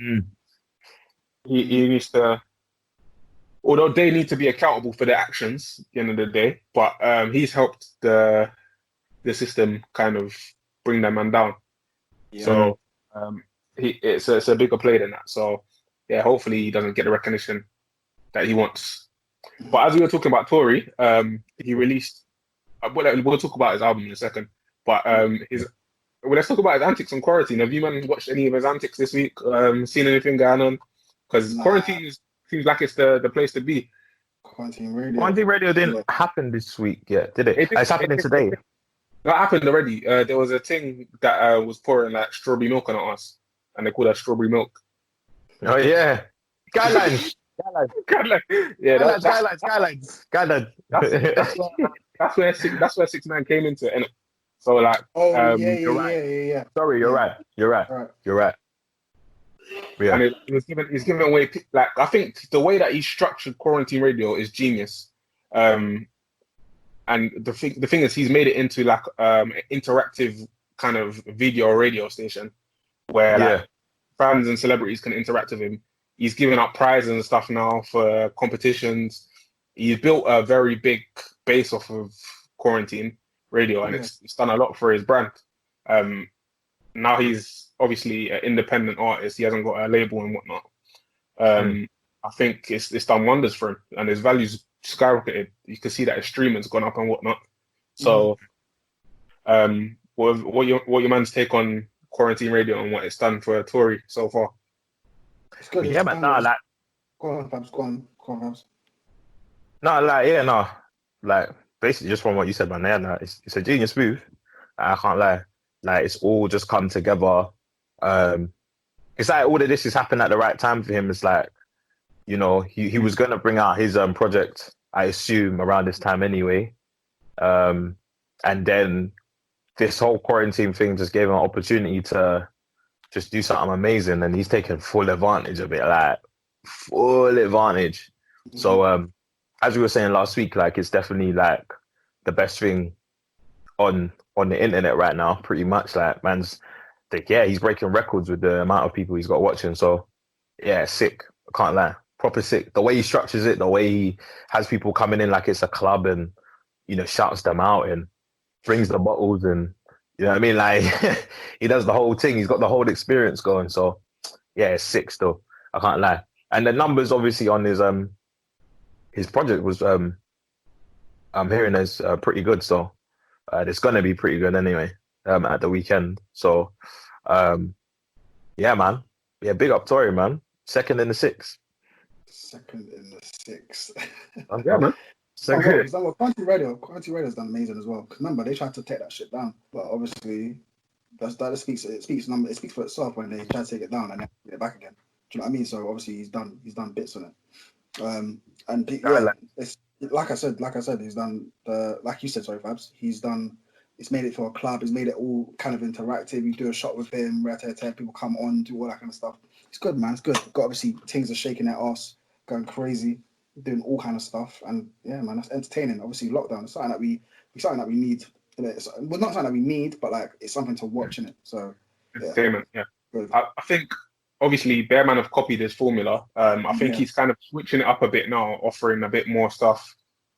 he needs to. Although they need to be accountable for their actions at the end of the day, but he's helped the system kind of bring that man down. Yeah. So it's a bigger play than that. So yeah, hopefully he doesn't get the recognition that he wants. But as we were talking about Tory, he released. We'll talk about his album in a second. But let's talk about his antics on quarantine. Have you man watched any of his antics this week? Seen anything going on? Because quarantine seems like it's the place to be. Quarantine radio didn't happen this week yet, did it? It's happening today. That happened already. There was a thing that was pouring like strawberry milk on us. and they call that strawberry milk. Oh yeah, guidelines. Yeah, Guidelines. that's where 6ix9ine came into it, innit? So like, Oh you're right. yeah. Sorry, you're right. Right. Yeah. And he's giving away, like, I think the way that he structured Quarantine Radio is genius. And the thing is, he's made it into like an interactive kind of video radio station where like fans and celebrities can interact with him. He's giving out prizes and stuff now for competitions. He's built a very big base off of Quarantine Radio, and it's done a lot for his brand. Now he's obviously an independent artist. He hasn't got a label and whatnot. I think it's done wonders for him, and his value's skyrocketed. You can see that his streaming's gone up and whatnot. So, what your man's take on Quarantine Radio and what it's done for Tory so far? It's good. Yeah, but nah, like, go on, Fabs. no, like, yeah, no, like, basically just from what you said, man. Yeah, no, it's a genius move. I can't lie. Like, it's all just come together. It's like all of this has happened at the right time for him. It's like, you know, he was gonna bring out his project, I assume, around this time anyway. And then this whole quarantine thing just gave him an opportunity to just do something amazing, and he's taken full advantage of it, like full advantage. So as we were saying last week, like, it's definitely like the best thing on the internet right now, pretty much. Like, man's like, yeah, he's breaking records with the amount of people he's got watching. So yeah, sick. I can't lie. Proper sick. The way he structures it, the way he has people coming in like it's a club and, you know, shouts them out and brings the bottles and, you know what I mean? Like, he does the whole thing. He's got the whole experience going. So yeah, it's sick still. I can't lie. And the numbers obviously on his project was I'm hearing is pretty good. So it's gonna be pretty good anyway at the weekend. So yeah, man. Yeah, big up Tory, man. Second in the six. Yeah, man. Quantity Radio's done amazing as well. Because remember, they tried to take that shit down, but obviously that speaks for itself when they try to take it down and then get it back again. Do you know what I mean? So obviously he's done bits on it. It's like I said, he's done like you said, sorry, Fabs. It's made it for a club. He's made it all kind of interactive. You do a shot with him, people come on, do all that kind of stuff. It's good, man. It's good. Got obviously things are shaking their ass, going crazy, doing all kind of stuff, and yeah, man, that's entertaining. Obviously, lockdown is something that we need. It's not something that we need, but like it's something to watch in it. So entertainment, yeah. I think obviously Bearman have copied his formula. I think he's kind of switching it up a bit now, offering a bit more stuff,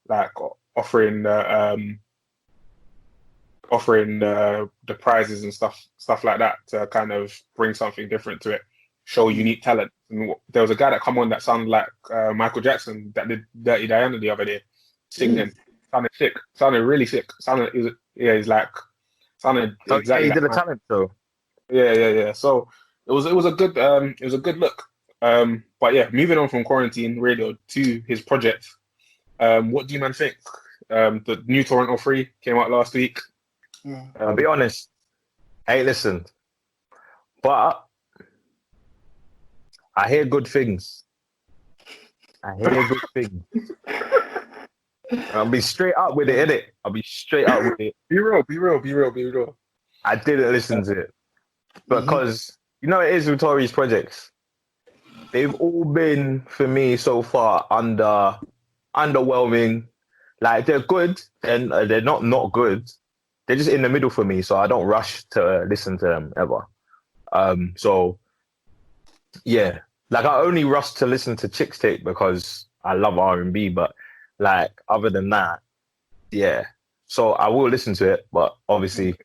like offering the prizes and stuff like that to kind of bring something different to it, show unique talent. And there was a guy that come on that sounded like Michael Jackson that did Dirty Diana the other day, singing. Sounded sick. Sounded really sick. Sounded exactly. He did a talent show. Yeah. So it was a good look. But yeah, moving on from Quarantine Radio to his project. What do you man think? The new Toronto 3 came out last week. I'll be honest, I ain't listened, but I hear good things. I'll be straight up with it, innit? I'll be straight up with it. Be real. I didn't listen to it because you know it is with Tory's projects. They've all been, for me so far, underwhelming. Like, they're good, and they're not good. They're just in the middle for me, so I don't rush to listen to them ever. So yeah, like, I only rush to listen to Chicks Tape because I love R&B, but like, other than that, yeah. So I will listen to it, but obviously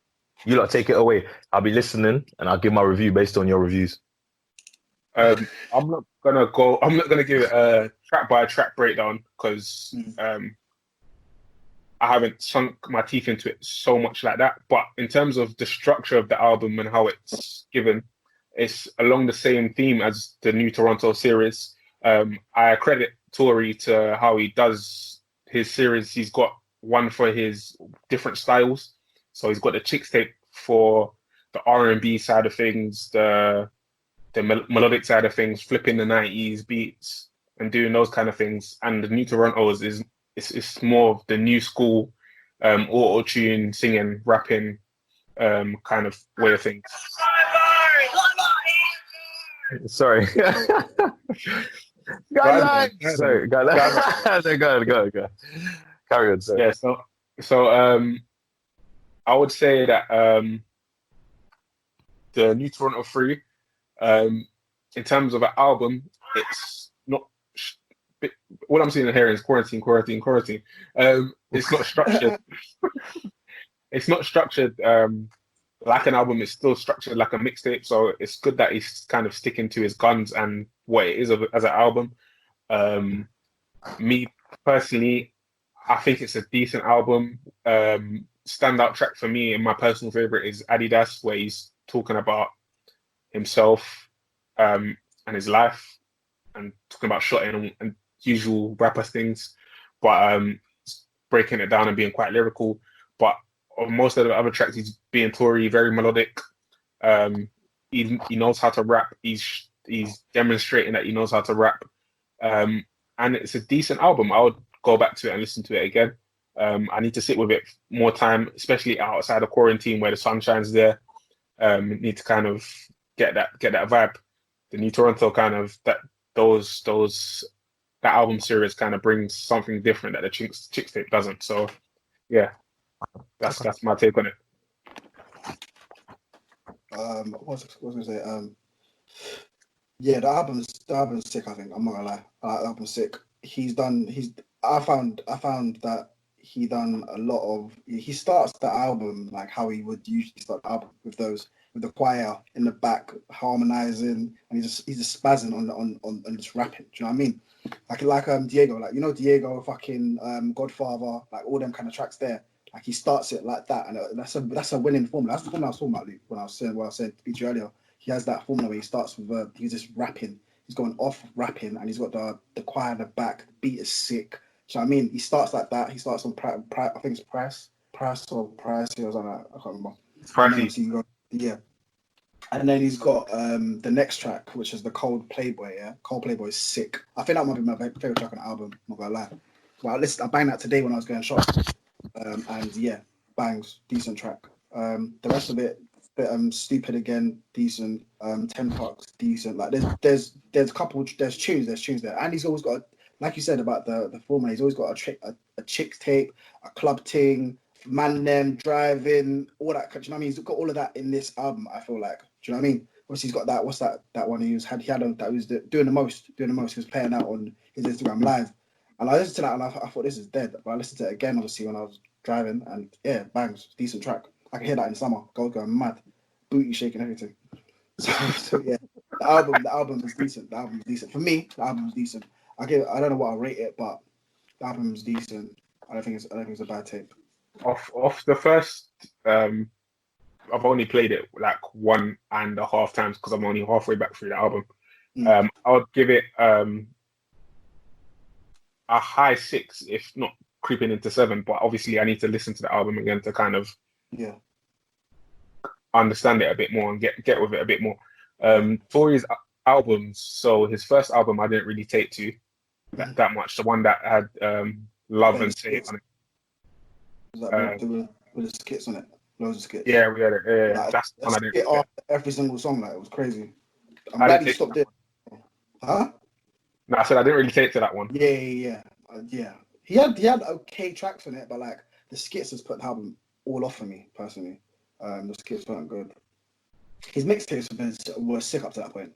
you lot take it away. I'll be listening and I'll give my review based on your reviews. I'm not gonna give it a track by track breakdown because I haven't sunk my teeth into it so much like that. But in terms of the structure of the album and how it's given, it's along the same theme as the new Toronto series. I credit Tory to how he does his series. He's got one for his different styles. So he's got the Chicks Tape for the R&B side of things, the the melodic side of things, flipping the 90s beats and doing those kind of things. And the New Toronto's is it's more of the new school auto-tune, singing, rapping kind of way of things. Sorry. Guidelines. Sorry, guidelines. Go. Carry on, sir. Yeah, so I would say that the New Toronto 3, in terms of an album, it's not. What I'm seeing here is quarantine. It's not structured. It's not structured like an album. It's still structured like a mixtape. So it's good that he's kind of sticking to his guns and what it is as an album. Me personally, I think it's a decent album. Standout track for me and my personal favorite is Adidas, where he's talking about himself and his life and talking about shotting and usual rapper things, but breaking it down and being quite lyrical. But on most of the other tracks, he's being Tory, very melodic. He knows how to rap. He's demonstrating that he knows how to rap, and it's a decent album. I would go back to it and listen to it again. I need to sit with it more time, especially outside of quarantine where the sun shines there. Need to kind of get that vibe. The New Toronto kind of that album series kind of brings something different that the Chicks tape doesn't. So yeah, that's my take on it. What was I gonna say? Yeah, the album's sick. I think I'm not gonna lie. The album's sick. I found that he done a lot of. He starts the album like how he would usually start the album with the choir in the back harmonizing, and he's just spazzing on just rapping. Do you know what I mean? Like Diego, like Diego, fucking Godfather, like all them kind of tracks there. Like he starts it like that, and that's a winning formula. That's the formula I was talking about, Luke, when I was saying to you earlier. He has that formula where he starts with he's just rapping. He's going off rapping, and he's got the choir in the back. The beat is sick. So I mean, he starts like that. He starts on I think it's Price or Price. He was on that. I can't remember. Pricey. Yeah. And then he's got the next track, which is the Cold Playboy. Yeah, Cold Playboy is sick. I think that might be my favorite track on the album. I'm not gonna lie. Well, I banged that today when I was going shopping. And yeah, bangs, decent track. The rest of it, stupid again, decent. 10 Parks, decent. Like there's tunes there, and he's always got, like you said about the formula, he's always got a chick tape, a club ting, man them driving, all that. Do you know what I mean? He's got all of that in this album. I feel like. Do you know what I mean? Obviously, he's got that. What's that one he was doing the most. He was playing out on his Instagram live. And I listened to that and I thought this is dead. But I listened to it again, obviously, when I was driving, and yeah, bangs, decent track. I can hear that in summer. Going mad, booty shaking, everything. So yeah, the album is decent. The album is decent for me. The album is decent. I don't know what I rate it, but the album is decent. I don't think it's a bad tape. Off the first, I've only played it like 1.5 times because I'm only halfway back through the album. I would give it a high 6, if not creeping into 7. But obviously, I need to listen to the album again to kind of understand it a bit more and get with it a bit more. Tory's albums, so his first album I didn't really take to that much. The one that had Love and Say on it. Was that with the skits on it? Loads of skits. Yeah, we had it. Yeah, like, that's the one I didn't really after every single song. Like, it was crazy. I'm glad he stopped it. Huh? No, I said I didn't really take to that one. Yeah. He had okay tracks on it, but like the skits has put the album all off for me personally. The skits weren't good. His mixtapes were sick up to that point.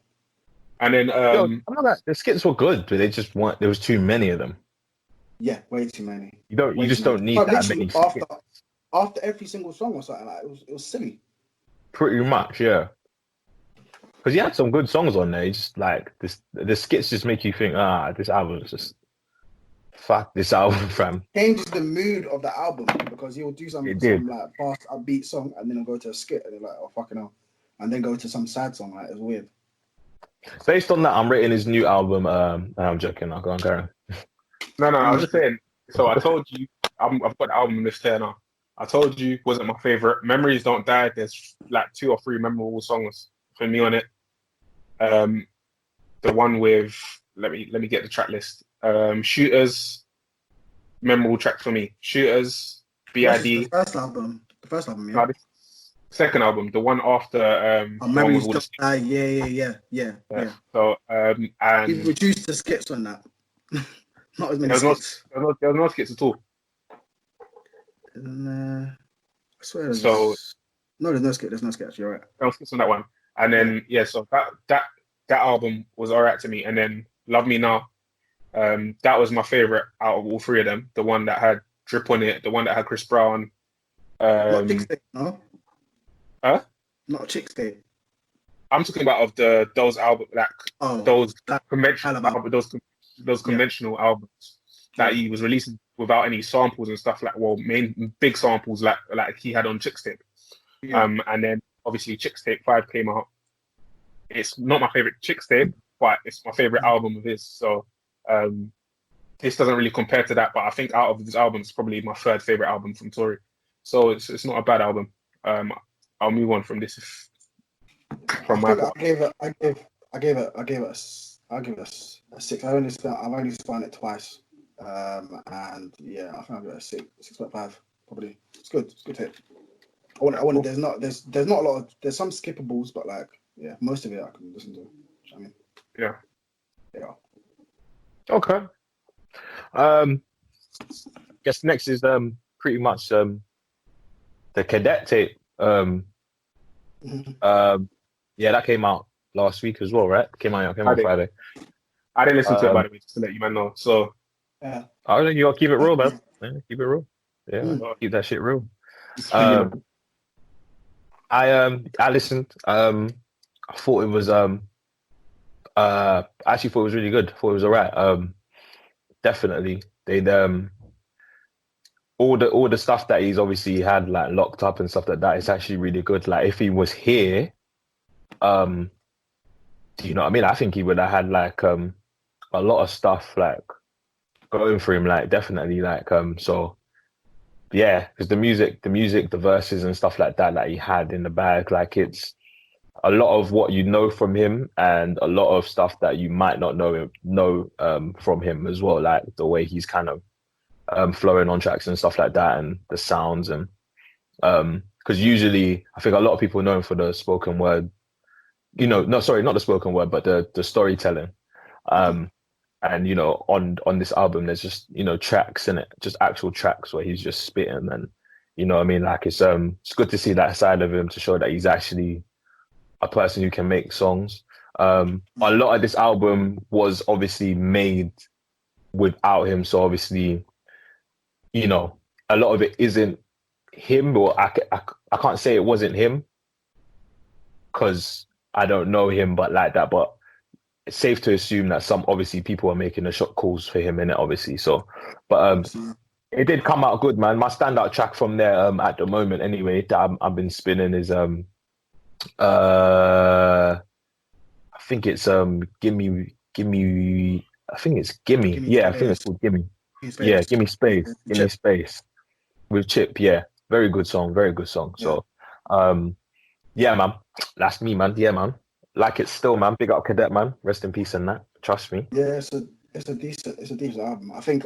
And then I'm not that the skits were good, but they just weren't. There was too many of them. Yeah, way too many. You just don't need that many. After every single song or something, like it was silly. Pretty much, yeah. Because he had some good songs on there. Just like the skits just make you think, this album is just fuck this album, fam. Changes the mood of the album because he'll do some like fast upbeat song and then he'll go to a skit and they're like, oh fucking hell, and then go to some sad song. Like, it's weird. Based on that, I'm rating his new album. I'm joking. I'll go on, Karen. No, I was just saying. So I told you, I've got the album list here now. I told you wasn't my favorite. Memories Don't Die. There's like 2 or 3 memorable songs for me on it. The one with let me get the track list. Shooters, memorable track for me. Shooters, The BID. first album. The first album, yeah. No, the second album, the one after the one Memories with all the yeah. So He and reduced the skits on that. Not as many there skits. was no skits at all. I swear there's So no, there's no skit. There's no skits. You're right. no skits on that one. And then so that album was alright to me. And then Love Me Now, that was my favorite out of all three of them. The one that had Drip on it, the one that had Chris Brown. Not Chick State, no. Huh? Not Chick State. I'm talking about of those albums, those conventional albums, those conventional albums that he was releasing without any samples and stuff main big samples like he had on Chick State. Yeah. And then obviously Chick State 5 came out. It's not my favorite Chick State, but it's my favorite album of his. So this doesn't really compare to that, but I think out of his albums, it's probably my third favorite album from Tory. So it's not a bad album. I'll move on from this. I gave it a 6. I've only spun it twice, and yeah, I think I'll give it a 6.5 probably. It's good. It's a good hit. There's not a lot of, there's some skippables, but most of it I can listen to. I mean, yeah. Okay. Guess next is pretty much the Cadet tape. That came out last week as well, right? Came out Friday. I didn't listen to it, by the way, just to let you man know. So yeah, I think you gotta keep it real, man. Yeah, keep it real. Yeah, keep that shit real. I listened. I thought it was actually thought it was really good. Thought it was alright. Definitely. They'd all the stuff that he's obviously had like locked up and stuff like that is actually really good. Like if he was here, do you know what I mean? I think he would have had like a lot of stuff like going for him, like definitely so yeah, because the music, the verses and stuff like that he had in the bag, like it's a lot of what you know from him and a lot of stuff that you might not know from him as well, like the way he's kind of flowing on tracks and stuff like that, and the sounds, and because usually I think a lot of people know him for the spoken word, not the spoken word, but the storytelling, and on this album there's just tracks in it, just actual tracks where he's just spitting, and you know what I mean, like it's good to see that side of him, to show that he's actually a person who can make songs. A lot of this album was obviously made without him, so obviously a lot of it isn't him, or I can't say it wasn't him because I don't know him, but it's safe to assume that some obviously people are making the shot calls for him in it, obviously. So, but it did come out good, man. My standout track from there at the moment, anyway, that I've been spinning is I think it's Gimme. I think it's Gimme. Yeah, I think it's called Gimme. Yeah, Gimme Space. Gimme Space with Chip. Yeah, very good song. So, yeah, man, that's me, man. Yeah, man, like it's still, man. Big up Cadet, man. Rest in peace and that. Trust me. Yeah, it's a decent album. I think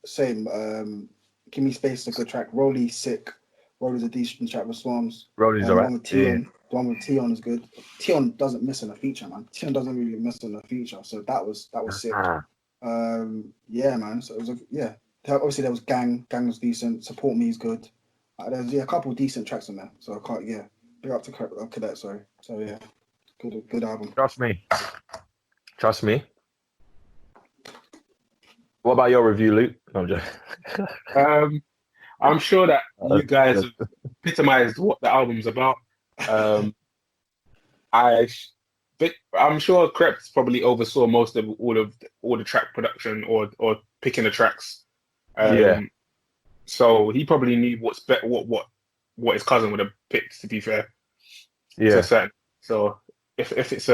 same. Gimme Space is a good track. Rolly's sick. Rolly's a decent track with Swarms. Rolly's alright. The one with Tion is good. Tion doesn't miss on a feature, man. Tion doesn't really miss on a feature, so that was sick. Yeah, man. So it was obviously there was Gang. Gang was decent. Support Me is good. There's a couple of decent tracks on there. So I can't. Yeah, big up to Cadet. Sorry. So yeah, good album. Trust me. What about your review, Luke? No, I'm joking. I'm sure that you guys have epitomized what the album's about. I'm sure Krept probably oversaw most of all the track production or picking the tracks. So he probably knew what his cousin would have picked. To be fair, yeah. So if it's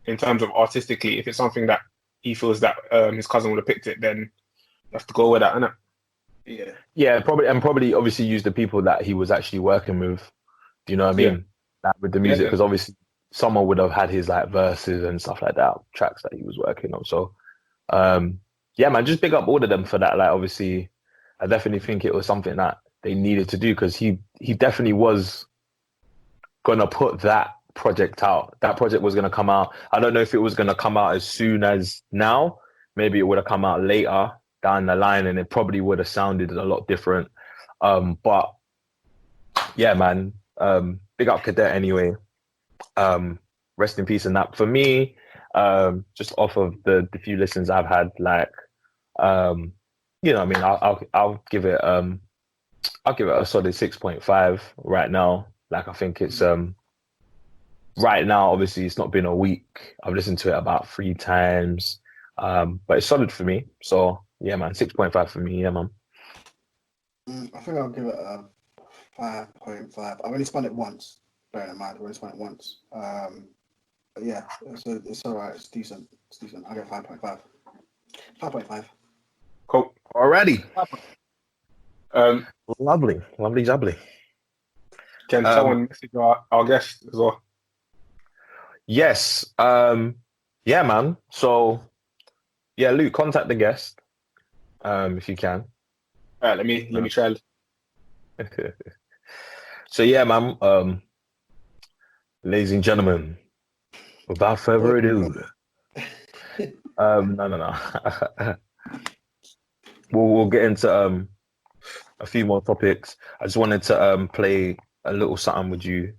in terms of artistically, if it's something that he feels that his cousin would have picked it, then you have to go with that, innit? Yeah, probably obviously use the people that he was actually working with. Do you know what I mean? like, with the music, because obviously someone would have had his like verses and stuff like that, tracks that he was working on. So yeah, man, just big up all of them for that. Like, obviously, I definitely think it was something that they needed to do, because he definitely was gonna put that project out. That project was gonna come out. I don't know if it was gonna come out as soon as now. Maybe it would have come out later down the line, and it probably would have sounded a lot different. But yeah, man, big up Cadet anyway. Rest in peace. And that for me, just off of the few listens I've had, like, you know, I mean, I'll give it a solid 6.5 right now. Like, I think it's right now, obviously it's not been a week. I've listened to it about 3 times. But it's solid for me. So yeah, man, 6.5 for me. Yeah, man. I think I'll give it a 5.5. I've only spun it once. Bearing in mind, I've only spun it once. But yeah, it's all right. It's decent. I get 5.5. 5.5. Cool. Already. Lovely. Can someone message our guest as well? Yes. Yeah, man. So yeah, Luke, contact the guest. If you can. All right, let me try. So yeah, man. Ladies and gentlemen, without further ado, no. we'll get into a few more topics. I just wanted to play a little something with you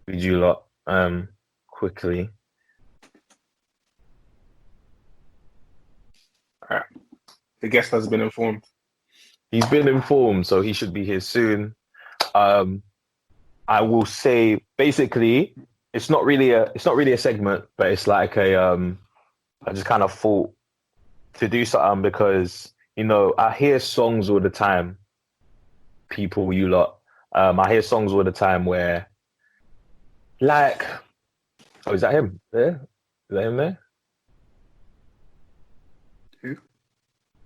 lot quickly. All right. The guest has been informed. He's been informed, so he should be here soon. I will say, basically, it's not really a segment, but it's like I just kind of thought to do something because, you know, I hear songs all the time. People, you lot, I hear songs all the time where, like, oh, is that him there? Is that him there? Who?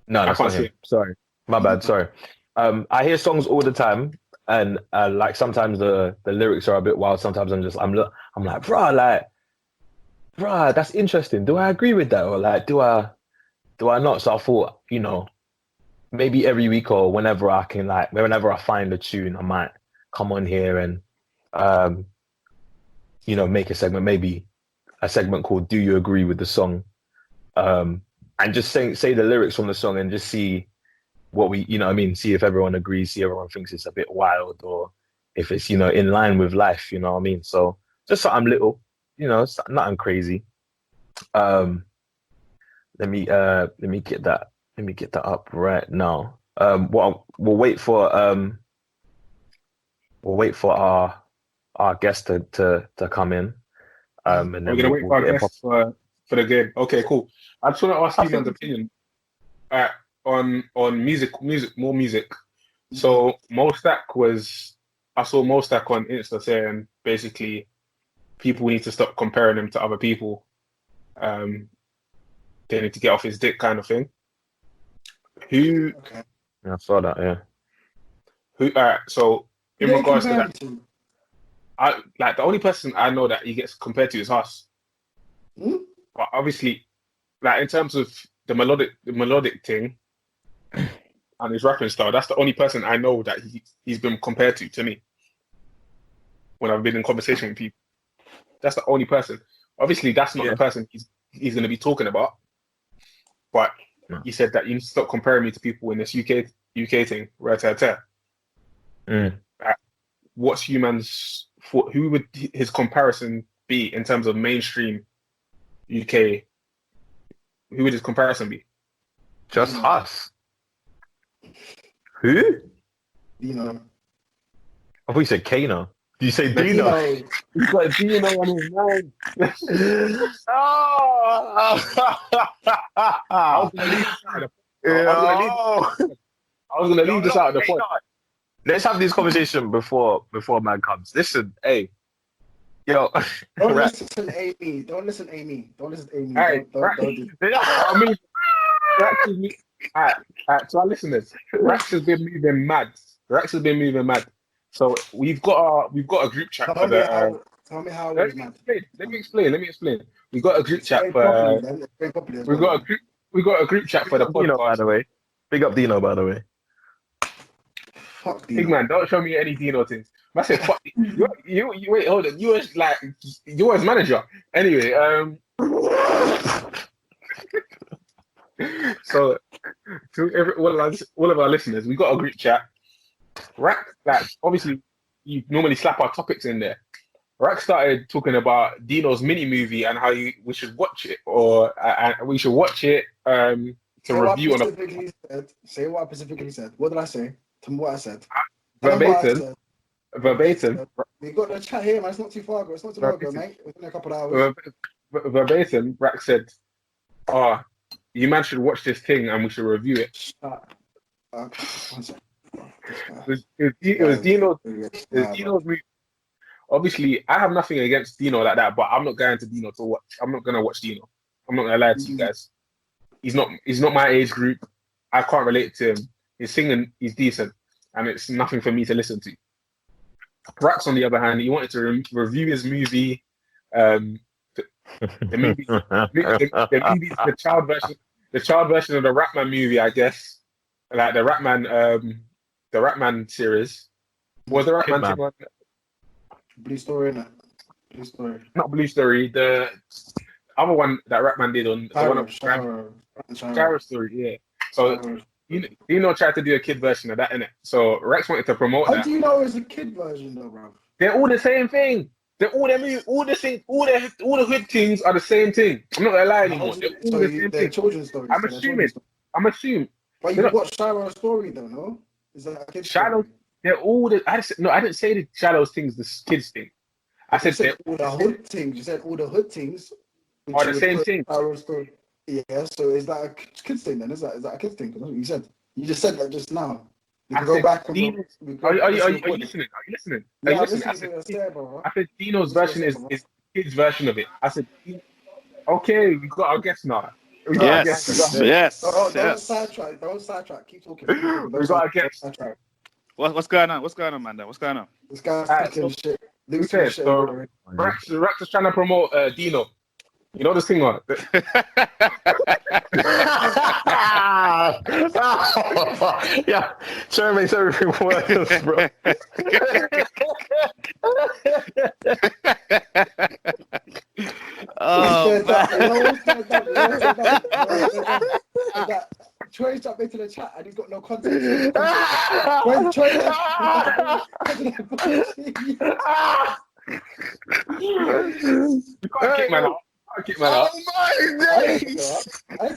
No, that's not him. Sorry, my bad. Sorry. I hear songs all the time, and like sometimes the lyrics are a bit wild. Sometimes I'm like, bruh, that's interesting. Do I agree with that, or like, do I not? So I thought, you know, maybe every week or whenever I find a tune, I might come on here and you know, make a segment, maybe a segment called "Do You Agree with the Song?" And just say the lyrics from the song and just see what we, you know what I mean, see if everyone agrees, see if everyone thinks it's a bit wild or if it's, you know, in line with life, you know what I mean? So just something little, you know, nothing crazy. Let me get that up right now. We'll wait for our guest to come in. And then we're gonna wait for our guest for the game. Okay, cool. I just want to ask Steven's opinion on music. So I saw Mostack on Insta saying basically people need to stop comparing him to other people. They need to get off his dick, kind of thing. Yeah, I saw that. Yeah. So in regards to that, I like the only person I know that he gets compared to is Huss. But obviously, like in terms of the melodic thing and his rapping style, that's the only person I know that he's been compared to me when I've been in conversation with people. That's the only person. Obviously, that's not the person he's going to be talking about. But he said that you need to stop comparing me to people in this UK thing. What's Human's? Who would his comparison be in terms of mainstream UK? Who would his comparison be? Just us. Who? Dino. I thought you said Kano. Did you say Dino? He's got Dino on his mind. I was gonna leave this out of the point. Let's have this conversation before man comes. Listen, hey, yo. Don't listen to Amy. Don't listen to Amy. Alright, I mean, alright, so our listeners, Rax has been moving mad. So we've got a group chat for the Tell me how it Let was, me man. explain. Let me explain. We got a group chat Very for. properly, man. Very properly as We well, got a man. group. We got a group chat for the Dino, by podcast. the way. Big up Dino, by the way. Fuck Big Dino. man, don't show me any Dino things. I said, fuck you. Wait, hold on. You was like, you was manager. Anyway, so to all of our listeners, we got a group chat. Rack, like, obviously, you normally slap our topics in there. Rack started talking about Dino's mini movie and how we should watch it, or we should watch it to review on a Say what I specifically said. What did I say? Tell me what I said. verbatim. We got the chat here, man. It's not too far ago. It's not too long ago, mate. Within a couple of hours. Verbatim, Rack said, "Oh, you man should watch this thing and we should review it." One second. It was Dino's movie. Obviously, I have nothing against Dino like that, but I'm not going to Dino to watch. I'm not gonna watch Dino. I'm not gonna lie to you guys. He's not my age group. I can't relate to him. His singing is decent, and it's nothing for me to listen to. Brax, on the other hand, he wanted to review his movie, the movie, the child version of the Ratman movie, I guess, like the Ratman series. Was the Ratman thing? Blue Story, innit? Blue Story. Not Blue Story. The other one that Ratman did on the one of Shara Story. Yeah. So Dino tried to do a kid version of that, innit? So Rex wanted to promote that. How do you know it's a kid version, though, bro? They're all the same thing. They're all the hood things are the same thing. I'm not gonna lie anymore. They're all the same thing. Children's stories. I'm assuming. But you watched Shara's story, though, no? Is that a kid Shadow? story? They're all the. I didn't say the Shadows things. The kids thing. I said all the hood things. You said all the hood things are the same thing. Shara's story. Yeah. So is that a kid's thing then? Is that a kid's thing? Because you said. You just said that just now. We can go back and are you listening? Are you listening? Yeah, I said Dino's version is his version of it. I said, okay, we got our guess now. Yes. Don't sidetrack. Keep talking. We got our guess. What's going on? What's going on, man? What's going on? This guy's talking shit. So Rex is trying to promote Dino. You know this thing, what? Yeah, sure makes everything worse, bro. Oh, Troy's jumped into the chat and he's got no context. When Troy You can't kick man out. Oh my days! I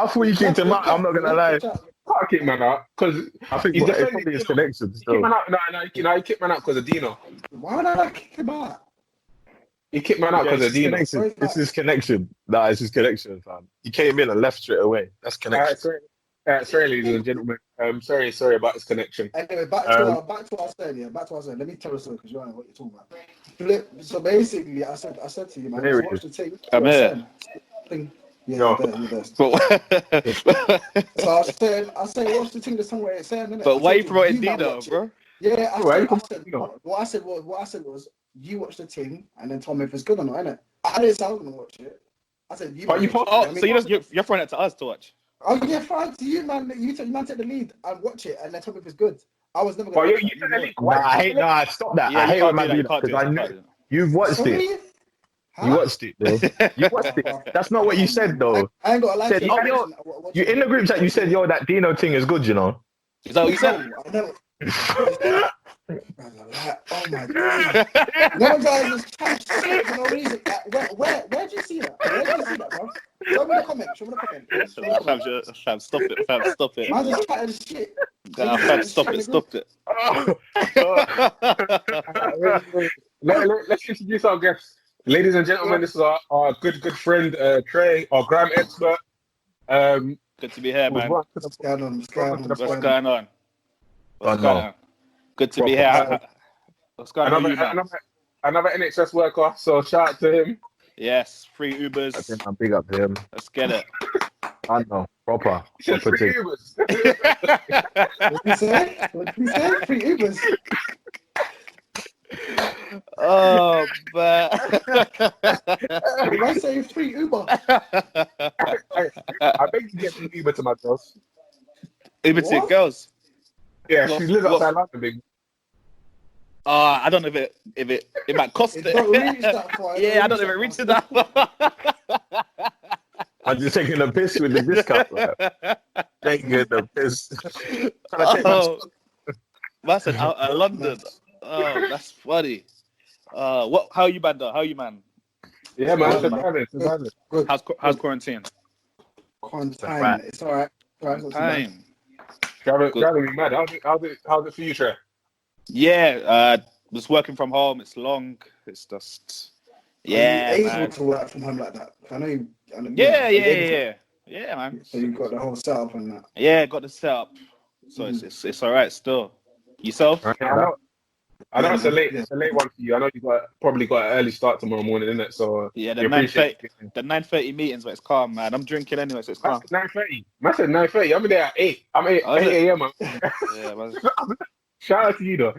thought you kicked him out. I'm not gonna lie. Can't kick man out because I think it's probably his connection. He kicked man out. No, he kicked man out because of Dino. Why would I kick him out? He kicked man out because of Dino. It's his connection. Nah, it's his connection, fam. He came in and left straight away. That's connection. Sorry, ladies and gentlemen. Sorry about his connection. Anyway, back to what I was saying. Yeah, back to what I was saying. Let me tell you something because you don't know what you're talking about. So basically, I said to you, man, watch the tape. I'm here. Yeah, No. you're there. But So I said, watch the thing. The song where it's saying, innit? but I why said you promoting man Dino, watch it. bro? Yeah, What I said was you watch the thing and then tell me if it's good or not, innit? I didn't say I was gonna watch it. I said you. But you watch Oh, it. so you're throwing it to us to watch? Oh yeah, fine to you, man. You man take the lead and watch it and then tell me if it's good. I was never But gonna. you watch said the league. Nah, stop that. I hate when man do that because I know you've watched it. Huh? You watched it, bro. You watched it. That's not what you said, though. I ain't got a lie. Said, you in the group chat, you said, yo, that Dino thing is good, you know. Is that what you said? I never. Oh my god! No guys was chat shit for no reason. Where did you see that? Where did you see that, bro? Show me the comment. Fam, stop it. Man just chatting shit. Nah, fam, stop it. Let's introduce our guests. Ladies and gentlemen, this is our good friend Trey, our gram expert. Good to be here, man. What's going on? Good to be here. What's going on, another NHS worker, so shout out to him. Yes, free Ubers. I'm big up to him. Let's get it. I know, proper Free thing. Ubers. What did you say? Free Ubers. Oh man. Did I say free Uber? I beg to get an Uber to my girls. Uber to What? girls. Yeah, What- she lives what- outside London, big. I don't know if it might cost It it. don't reach that far. It Yeah, I don't know if it reach reaches that far. I'm just taking a piss with the discount. Right? Taking the piss. Trying to take my Oh, that's an out of London. Oh, that's funny. What? How you, man? Though? How you, man? Yeah, man. Good. Surviving. Good. How's quarantine? Quarantine. It's all right. It's not too bad. Time. Driving me mad. How's it for you, Trey? Yeah. Just working from home. It's long. It's just. Yeah, Are you man. able to work from home like that? I know you. Yeah, man. So you've got the whole setup and that. Yeah, got the setup. So it's all right still. Yourself? Yeah, I know it's a late one for you. I know you probably got an early start tomorrow morning, isn't it? So Yeah, we appreciate it. the 9:30 meetings, but it's calm, man. I'm drinking anyway, so it's calm. 9:30. I said 9:30. I'm there at 8. I'm 8 Oh, is it? a.m. man. Yeah, man. Shout out to you though.